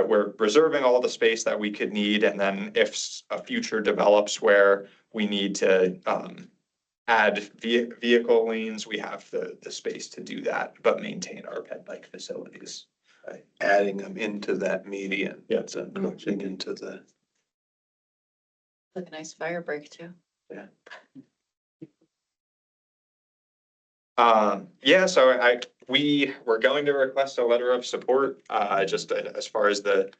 Speaker 8: we're reserving all the space that we could need, and then if a future develops where we need to add vehicle lanes, we have the space to do that, but maintain our ped bike facilities.
Speaker 1: By adding them into that median.
Speaker 8: Yeah.
Speaker 1: It's encroaching into the.
Speaker 3: Like a nice fire break too.
Speaker 8: Yeah, so we were going to request a letter of support, just as far as the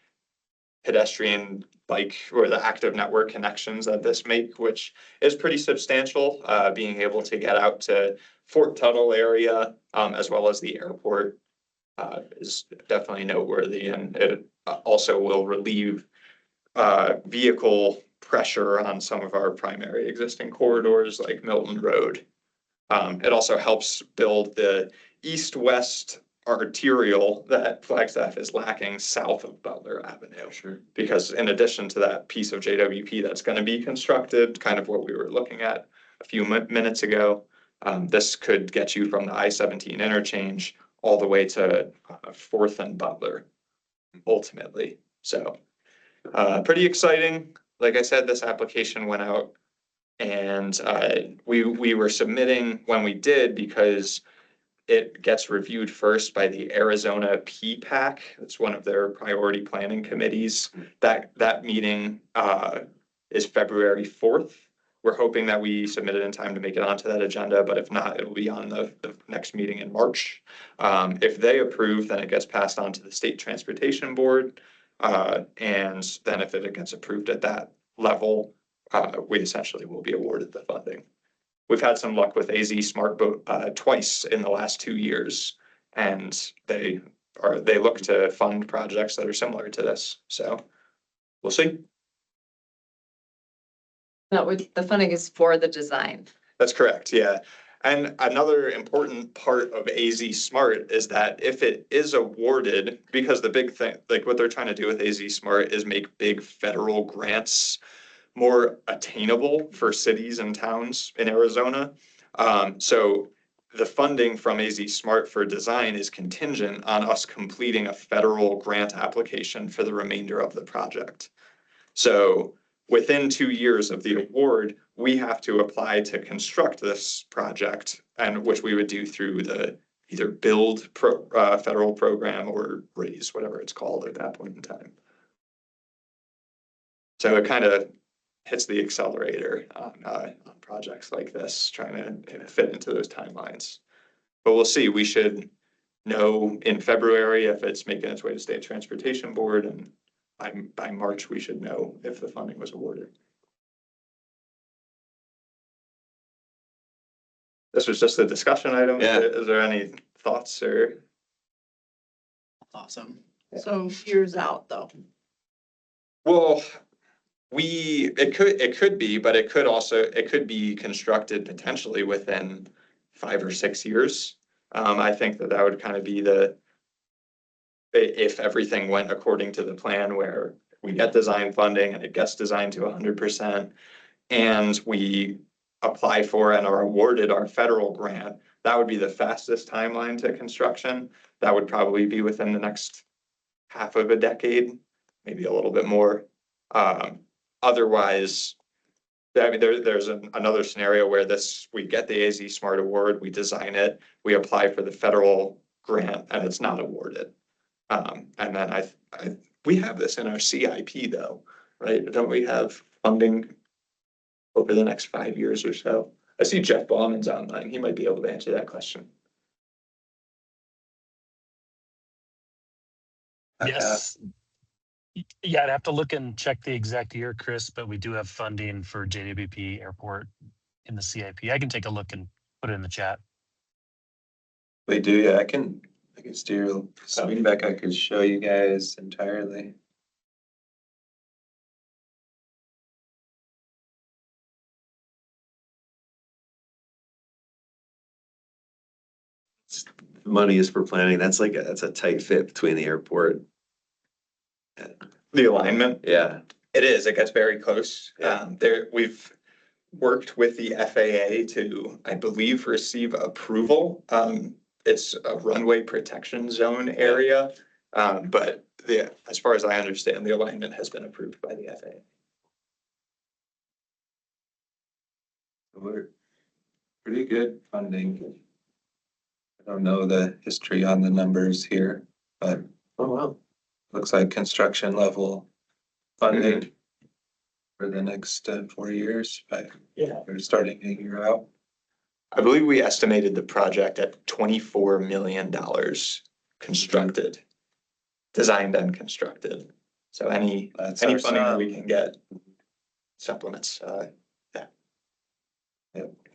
Speaker 8: pedestrian bike or the active network connections that this make, which is pretty substantial, being able to get out to Fort Tuttle area, as well as the airport, is definitely noteworthy, and it also will relieve vehicle pressure on some of our primary existing corridors like Milton Road. It also helps build the east-west arterial that Flagstaff is lacking south of Butler Avenue.
Speaker 1: Sure.
Speaker 8: Because in addition to that piece of JWP that's going to be constructed, kind of what we were looking at a few minutes ago, this could get you from the I-17 interchange all the way to 4th and Butler, ultimately. So pretty exciting. Like I said, this application went out. And we were submitting when we did because it gets reviewed first by the Arizona PPAC. It's one of their priority planning committees. That meeting is February 4th. We're hoping that we submit it in time to make it onto that agenda, but if not, it'll be on the next meeting in March. If they approve, then it gets passed on to the State Transportation Board. And then if it gets approved at that level, we essentially will be awarded the funding. We've had some luck with AZ Smart Boat twice in the last 2 years, and they look to fund projects that are similar to this. So we'll see.
Speaker 3: The funding is for the design.
Speaker 8: That's correct, yeah. And another important part of AZ Smart is that if it is awarded, because the big thing, like what they're trying to do with AZ Smart is make big federal grants more attainable for cities and towns in Arizona. So the funding from AZ Smart for design is contingent on us completing a federal grant application for the remainder of the project. So within 2 years of the award, we have to apply to construct this project, and which we would do through the either build federal program or raise, whatever it's called at that point in time. So it kind of hits the accelerator on projects like this, trying to fit into those timelines. But we'll see. We should know in February if it's making its way to State Transportation Board, and by March we should know if the funding was awarded. This was just a discussion item.
Speaker 2: Yeah.
Speaker 8: Is there any thoughts or?
Speaker 5: Awesome.
Speaker 4: So years out though.
Speaker 8: Well, it could be, but it could be constructed potentially within 5 or 6 years. I think that would kind of be if everything went according to the plan where we get design funding and it gets designed to 100%, and we apply for and are awarded our federal grant, that would be the fastest timeline to construction. That would probably be within the next half of a decade, maybe a little bit more. Otherwise, I mean, there's another scenario where we get the AZ Smart Award, we design it, we apply for the federal grant, and it's not awarded. And then we have this in our CIP though, right? Don't we have funding over the next 5 years or so? I see Jeff Bauman's online. He might be able to answer that question.
Speaker 9: Yes. Yeah, I'd have to look and check the exact year, Chris, but we do have funding for JWP Airport in the CIP. I can take a look and put it in the chat.
Speaker 1: We do, yeah, I can steer screen back. I could show you guys entirely.
Speaker 10: Money is for planning. That's a tight fit between the airport.
Speaker 8: The alignment,
Speaker 10: Yeah,
Speaker 8: it is, it gets very close.
Speaker 10: Yeah.
Speaker 8: We've worked with the FAA to, I believe, receive approval. It's a runway protection zone area. But as far as I understand, the alignment has been approved by the FAA.
Speaker 1: We're pretty good funding. I don't know the history on the numbers here, but
Speaker 10: oh, wow.
Speaker 1: looks like construction level funding for the next 4 years. But
Speaker 8: Yeah.
Speaker 1: we're starting a year out.
Speaker 8: I believe we estimated the project at $24 million constructed, designed and constructed. So any
Speaker 1: That's
Speaker 8: funding
Speaker 1: our
Speaker 8: that
Speaker 1: sum.
Speaker 8: we can get supplements.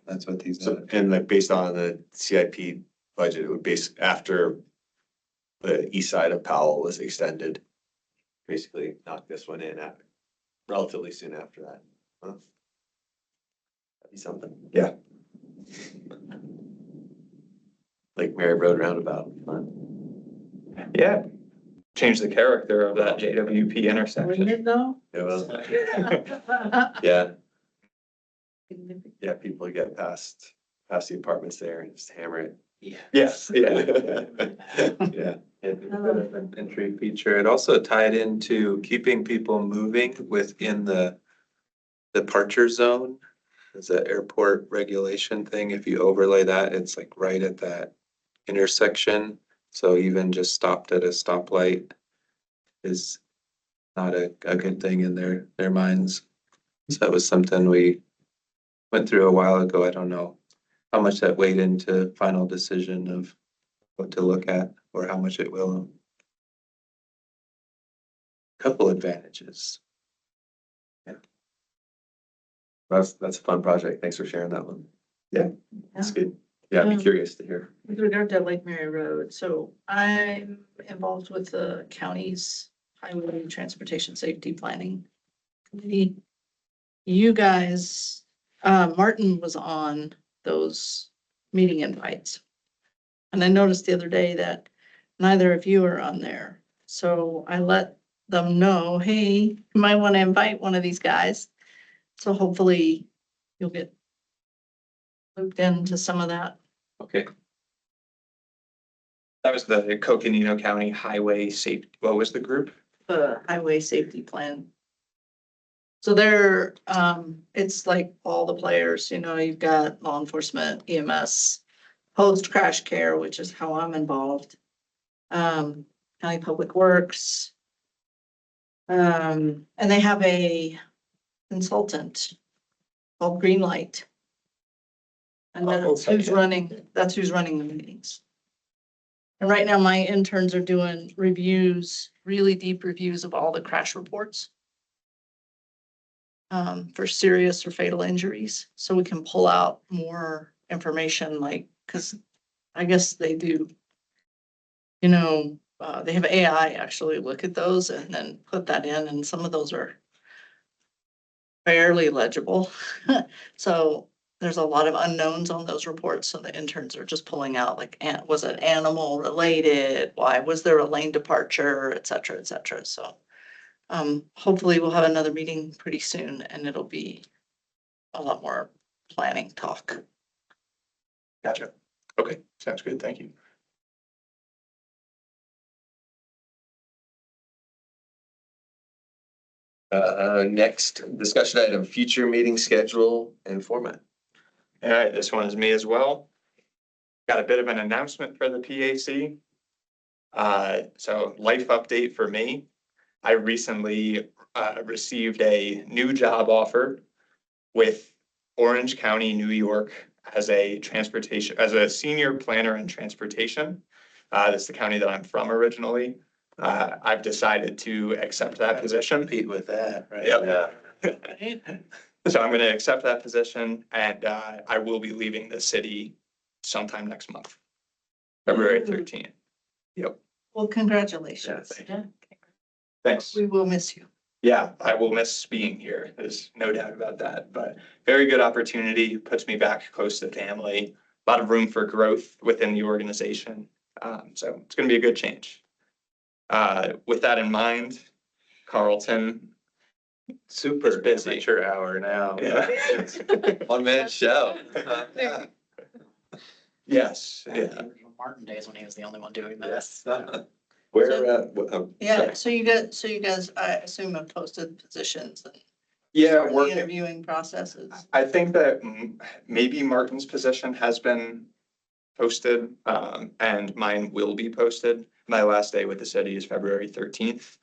Speaker 1: That's what these
Speaker 10: So,
Speaker 1: are.
Speaker 10: and like based on the CIP budget, it would base after the east side of Powell was extended, basically knock this one in at relatively soon after that. Huh? That'd be something.
Speaker 8: Yeah.
Speaker 10: Like Mary Road Roundabout. Huh?
Speaker 8: Yeah. Change the character of that JWP
Speaker 4: Wouldn't
Speaker 8: intersection.
Speaker 4: it though?
Speaker 10: Yeah, well, yeah, people get past the apartments there and just hammer it.
Speaker 8: Yes, yeah.
Speaker 10: Yeah.
Speaker 1: It's a bit of an entry feature. It also tied into keeping people moving within the departure zone. There's an airport regulation thing. If you overlay that, it's like right at that intersection. So even just stopped at a stoplight is not a good thing in their minds. So that was something we went through a while ago. I don't know how much that weighed into final decision of what to look at or how much it will. Couple advantages.
Speaker 10: That's a fun project. Thanks for sharing that one.
Speaker 8: Yeah.
Speaker 10: That's good. Yeah, I'd be curious to hear.
Speaker 4: With regard to Lake Mary Road, so I'm involved with the county's highway transportation safety planning committee. You guys, Martin was on those meeting invites. And I noticed the other day that neither of you are on there. So I let them know, hey, you might want to invite one of these guys. So hopefully you'll get looped into some of that.
Speaker 8: Okay. That was the Coconino County Highway Safety, what was the group?
Speaker 4: The highway safety plan. So there, it's like all the players, you've got law enforcement, EMS, post crash care, which is how I'm involved. County Public Works. And they have a consultant called Greenlight. And that's
Speaker 8: okay.
Speaker 4: who's running the meetings. And right now my interns are doing reviews, really deep reviews of all the crash reports. For serious or fatal injuries, so we can pull out more information, cause I guess they do. They have AI actually look at those and then put that in, and some of those are fairly legible. So there's a lot of unknowns on those reports, so the interns are just pulling out was it animal related? Why was there a lane departure, et cetera, et cetera. So hopefully we'll have another meeting pretty soon and it'll be a lot more planning talk.
Speaker 8: Gotcha. Okay, sounds good. Thank you.
Speaker 2: Next discussion item, future meeting schedule and format.
Speaker 8: All right, this one is me as well. Got a bit of an announcement for the PAC. So life update for me. I recently received a new job offer with Orange County, New York, as a senior planner in transportation. That's the county that I'm from originally. I've decided to accept that position.
Speaker 1: Compete with that, right?
Speaker 8: Yep.
Speaker 4: Right?
Speaker 8: So I'm gonna accept that position and I will be leaving the city sometime next month. February 13th. Yep,
Speaker 4: Well, congratulations.
Speaker 3: Yeah.
Speaker 8: thanks.
Speaker 4: We will miss you.
Speaker 8: Yeah, I will miss being here. There's no doubt about that, but very good opportunity, puts me back close to family. A lot of room for growth within the organization. So it's gonna be a good change. With that in mind, Carlton,
Speaker 1: Super
Speaker 8: It's busy.
Speaker 1: amateur hour now.
Speaker 8: Yeah.
Speaker 2: One man show.
Speaker 8: yes,
Speaker 5: Back
Speaker 8: yeah.
Speaker 5: in the original Martin days when he was the only one doing this.
Speaker 2: Yes. Where,
Speaker 4: Yeah, so you guys, I assume have posted positions and
Speaker 8: Yeah,
Speaker 4: started the
Speaker 8: working.
Speaker 4: interviewing processes.
Speaker 8: I think that maybe Martin's position has been posted, and mine will be posted. My last day with the city is February 13th.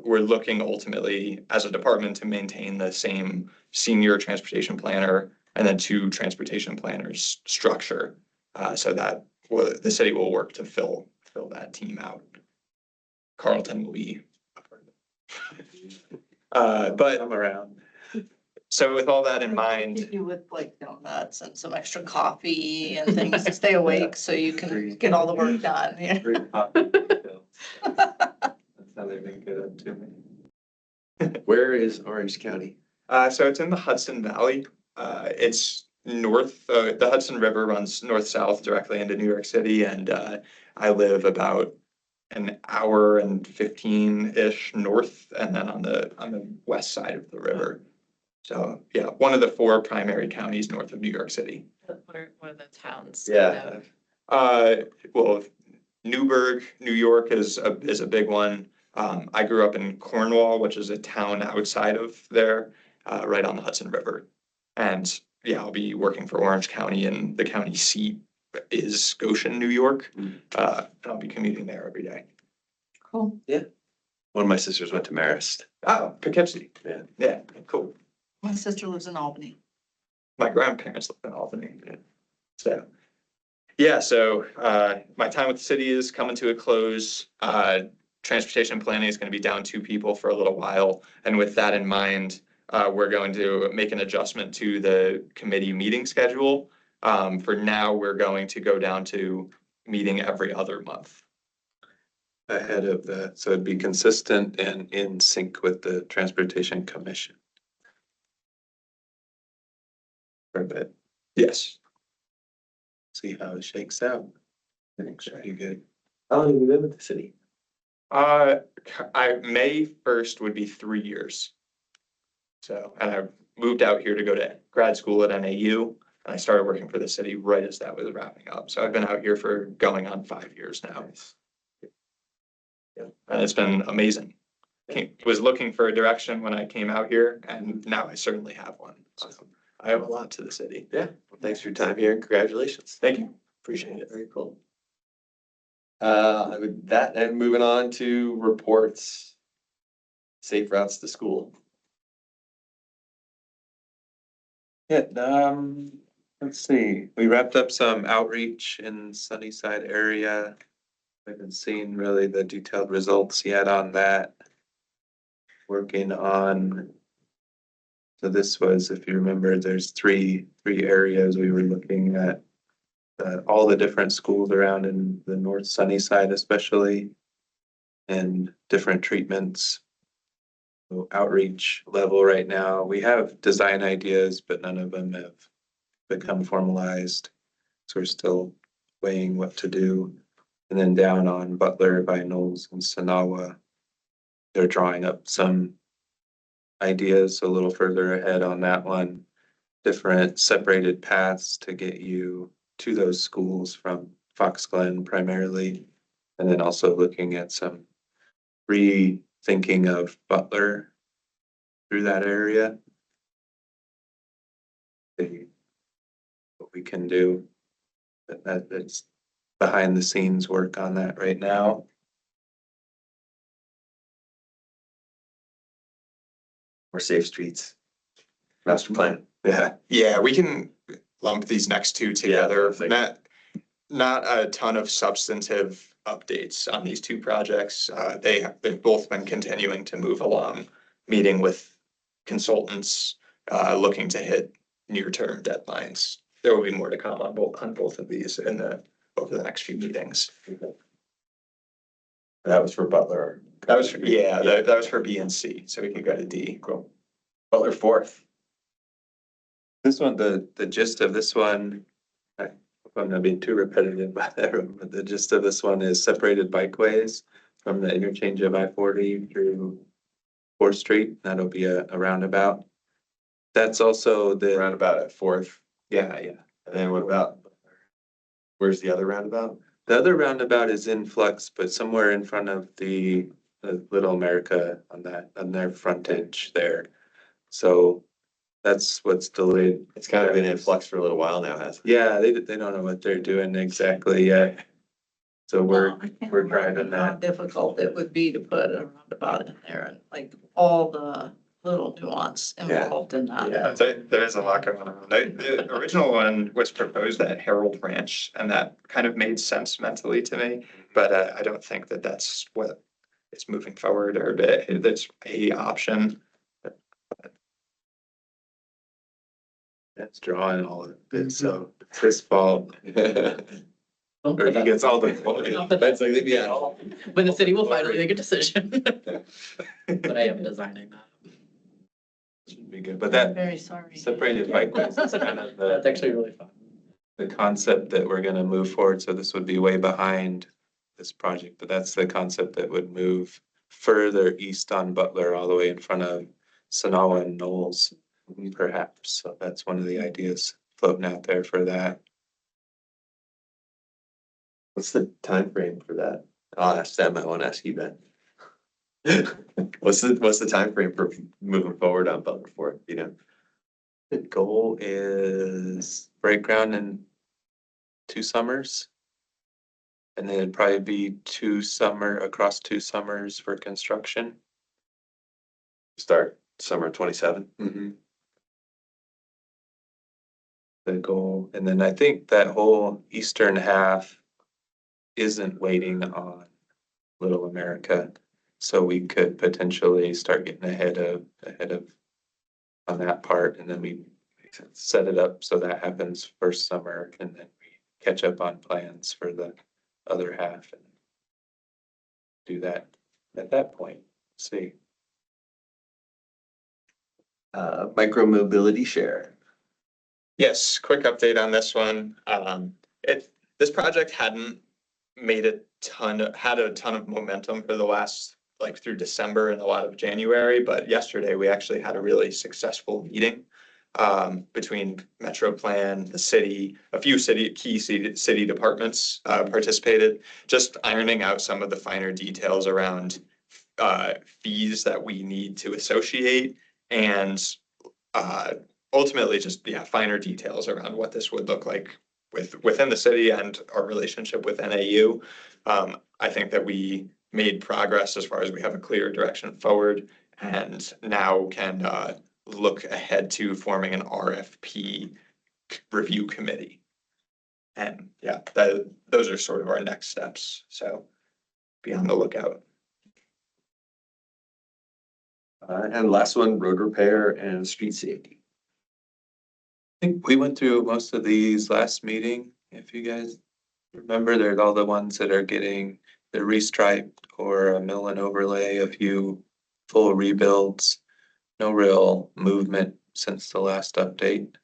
Speaker 8: We're looking ultimately as a department to maintain the same senior transportation planner and then 2 transportation planners structure. So that the city will work to fill that team out. Carlton will be a part of it. But
Speaker 1: I'm around.
Speaker 8: so with all that in mind,
Speaker 4: Hit you with like donuts and some extra coffee and things to stay awake so you can get all the work done. Yeah.
Speaker 1: Free coffee refills. That's how they've been good to me.
Speaker 2: where is Orange County?
Speaker 8: so it's in the Hudson Valley. It's north, the Hudson River runs north-south directly into New York City, and I live about an hour and 15-ish north, and then on the west side of the river. So yeah, one of the 4 primary counties north of New York City.
Speaker 3: What are the towns?
Speaker 2: Yeah.
Speaker 8: Well, Newburgh, New York is a big one. I grew up in Cornwall, which is a town outside of there, right on the Hudson River. And yeah, I'll be working for Orange County, and the county seat is Goshen, New York. And I'll be commuting there every day.
Speaker 4: Cool.
Speaker 2: One of my sisters went to Marist.
Speaker 8: Oh, Poughkeepsie.
Speaker 2: Yeah.
Speaker 8: Yeah, cool.
Speaker 4: My sister lives in Albany.
Speaker 8: My grandparents live in Albany. So, yeah, so my time with the city is coming to a close. Transportation planning is going to be down 2 people for a little while. And with that in mind, we're going to make an adjustment to the committee meeting schedule. For now, we're going to go down to meeting every other month.
Speaker 1: Ahead of that, so it'd be consistent and in sync with the Transportation Commission. For a bit,
Speaker 8: Yes.
Speaker 1: see how it shakes out. I think should be good.
Speaker 2: How long have you been with the city?
Speaker 8: May 1st would be 3 years. So, and I moved out here to go to grad school at NAU, and I started working for the city right as that was wrapping up. So I've been out here for going on 5 years now. Yeah, and it's been amazing. Was looking for a direction when I came out here, and now I certainly have one. So I owe a lot to the city.
Speaker 2: Yeah, well, thanks for your time here and congratulations.
Speaker 8: Thank you. Appreciate it.
Speaker 2: Very cool. With that, and moving on to reports. Safe routes to school.
Speaker 1: Yeah, let's see, we wrapped up some outreach in Sunnyside area. I haven't seen really the detailed results yet on that. Working on. So this was, if you remember, there's three areas we were looking at. All the different schools around in the North Sunnyside especially. And different treatments. So outreach level right now, we have design ideas, but none of them have become formalized. So we're still weighing what to do. And then down on Butler, Vinyls, and Sanawa, they're drawing up some ideas a little further ahead on that one. different separated paths to get you to those schools from Fox Glen primarily. And then also looking at some rethinking of Butler through that area. See what we can do. That's behind the scenes work on that right now.
Speaker 10: Or safe streets. Master plan.
Speaker 1: Yeah.
Speaker 8: Yeah, we can lump these next two together.
Speaker 10: it's like-
Speaker 8: Not a ton of substantive updates on these two projects. They've both been continuing to move along, meeting with consultants, looking to hit near-term deadlines. There will be more to come on both of these over the next few meetings.
Speaker 10: That was for Butler.
Speaker 8: That was for B and C, so we can go to D.
Speaker 10: Cool. Butler fourth.
Speaker 1: This one, the gist of this one, I hope I'm not being too repetitive by that, but the gist of this one is separated bikeways from the interchange of I-40 through 4th Street. That'll be a roundabout. That's also the,
Speaker 10: Roundabout at fourth.
Speaker 1: yeah.
Speaker 10: And then what about? Where's the other roundabout?
Speaker 1: The other roundabout is in flux, but somewhere in front of the Little America on their frontage there. So that's what's delayed.
Speaker 10: It's kind of been in flux for a little while now, hasn't it?
Speaker 1: Yeah, they don't know what they're doing exactly yet. So we're
Speaker 4: I can't
Speaker 1: we're
Speaker 4: imagine
Speaker 1: driving
Speaker 4: how
Speaker 1: that.
Speaker 4: difficult it would be to put a roundabout in there and like all the little nuance involved in that.
Speaker 8: Yeah, there is a lot going on. The original one was proposed at Harold Ranch, and that kind of made sense mentally to me. But I don't think that that's what is moving forward, or that's a option.
Speaker 1: That's drawing all of it, so it's his fault.
Speaker 5: Don't
Speaker 1: Or
Speaker 5: put
Speaker 1: he
Speaker 5: that-
Speaker 1: gets all the.
Speaker 5: Don't put
Speaker 10: That's
Speaker 5: that-
Speaker 10: like, yeah.
Speaker 5: But the city will finally make a decision. But I am designing that.
Speaker 1: Should be good, but
Speaker 4: I'm
Speaker 1: that
Speaker 4: very sorry.
Speaker 1: separated bikeways is kind of
Speaker 5: That's
Speaker 1: the
Speaker 5: actually really fun.
Speaker 1: concept that we're gonna move forward, so this would be way behind this project, but that's the concept that would move further east on Butler, all the way in front of Sonawa and Knowles, perhaps. So that's one of the ideas floating out there for that.
Speaker 10: What's the time frame for that? I'll ask them. I won't ask you, Ben. What's the time frame for moving forward on Butler fourth, you know?
Speaker 1: The goal is break ground in 2 summers. And then it'd probably be across 2 summers for construction.
Speaker 10: Start summer 27.
Speaker 1: The goal, and then I think that whole eastern half isn't waiting on Little America. So we could potentially start getting ahead of on that part, and then we set it up so that happens first summer, and then we catch up on plans for the other half and do that at that point. See.
Speaker 10: Micro mobility share.
Speaker 8: Yes, quick update on this one. This project hadn't had a ton of momentum for the last, like through December and a lot of January, but yesterday we actually had a really successful meeting between Metro Plan, the city, a few key city departments participated, just ironing out some of the finer details around fees that we need to associate, and ultimately just, finer details around what this would look like within the city and our relationship with NAU. I think that we made progress as far as we have a clear direction forward, and now can look ahead to forming an RFP review committee. And those are sort of our next steps. So be on the lookout.
Speaker 10: And last one, road repair and street safety.
Speaker 1: I think we went through most of these last meeting. If you guys remember, they're all the ones that are getting the restriped or a mill and overlay, a few full rebuilds. No real movement since the last update.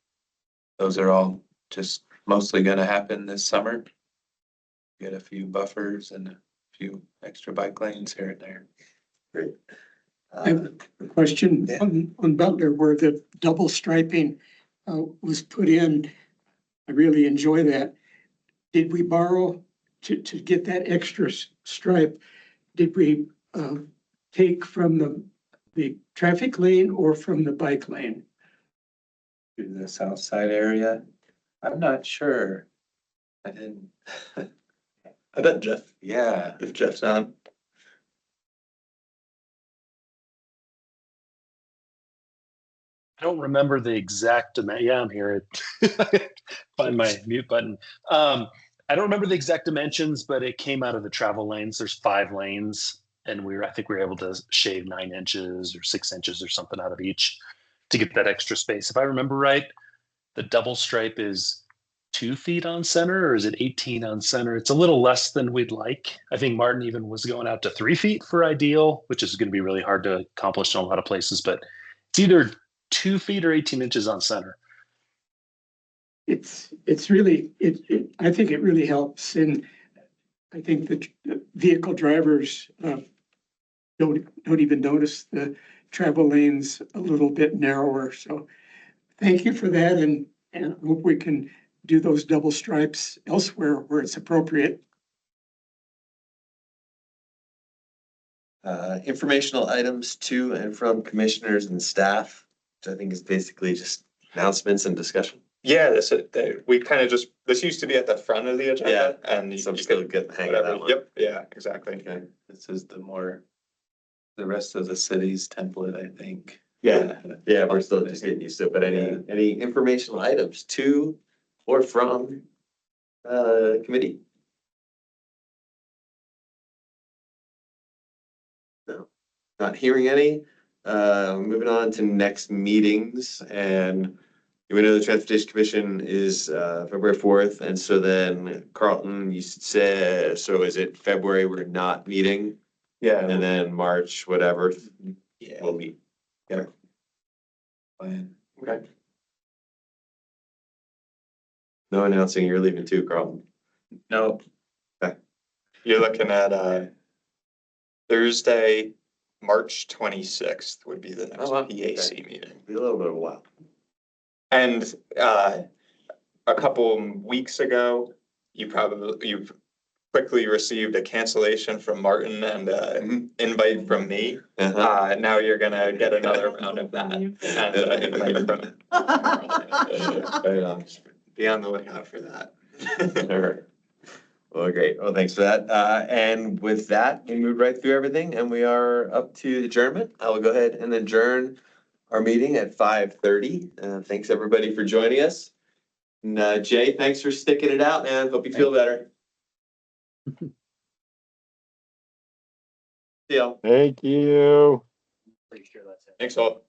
Speaker 1: Those are all just mostly gonna happen this summer. Get a few buffers and a few extra bike lanes here and there.
Speaker 10: Great.
Speaker 11: I have a question on Butler, where the double striping, was put in. I really enjoy that. Did we borrow to get that extra stripe? Did we take from the traffic lane or from the bike lane?
Speaker 1: To the south side area. I'm not sure. I didn't,
Speaker 2: I bet Jeff,
Speaker 1: yeah.
Speaker 2: if Jeff's on.
Speaker 9: I don't remember the exact amount. Yeah, I'm here. Find my mute button. I don't remember the exact dimensions, but it came out of the travel lanes. There's 5 lanes, and I think we were able to shave 9 inches or 6 inches or something out of each to get that extra space. If I remember right, the double stripe is 2 feet on center, or is it 18 on center? It's a little less than we'd like. I think Martin even was going out to 3 feet for ideal, which is going to be really hard to accomplish in a lot of places, but it's either 2 feet or 18 inches on center.
Speaker 11: It's really, I think it really helps. And I think that vehicle drivers don't even notice the travel lanes a little bit narrower. So thank you for that. And I hope we can do those double stripes elsewhere where it's appropriate.
Speaker 2: Informational items to and from commissioners and staff, which I think is basically just announcements and discussion.
Speaker 8: Yeah, we kind of just, this used to be at the front of the agenda and
Speaker 2: Some
Speaker 8: you
Speaker 2: people
Speaker 8: could,
Speaker 2: get the hang of that
Speaker 8: whatever,
Speaker 2: one.
Speaker 8: yep, yeah, exactly.
Speaker 1: Okay, this is the rest of the city's template, I think.
Speaker 2: Yeah, we're still just getting used to it, but any informational items to or from committee? No, not hearing any. Moving on to next meetings, and we know the Transportation Commission is February 4th, and so then Carlton, you said, so is it February we're not meeting?
Speaker 8: Yeah.
Speaker 2: And then March, whatever,
Speaker 8: Yeah.
Speaker 2: we'll meet. Yeah.
Speaker 1: Plan.
Speaker 2: Okay. No announcing you're leaving too, Carlton.
Speaker 1: No,
Speaker 8: You're looking at Thursday, March 26th would be the next
Speaker 2: wow.
Speaker 8: PAC meeting.
Speaker 2: Be a little bit of a while.
Speaker 8: And a couple weeks ago, you've quickly received a cancellation from Martin and invite from me. Now you're gonna get another round of that and invite from.
Speaker 2: Right on.
Speaker 8: Be on the lookout for that.
Speaker 2: All right. Well, great. Well, thanks for that. And with that, we moved right through everything and we are up to adjournment. I will go ahead and adjourn our meeting at 5:30. Thanks everybody for joining us. And Jay, thanks for sticking it out, man. Hope you feel better. See y'all.
Speaker 7: Thank you.
Speaker 6: Pretty sure that's it.
Speaker 8: Thanks all.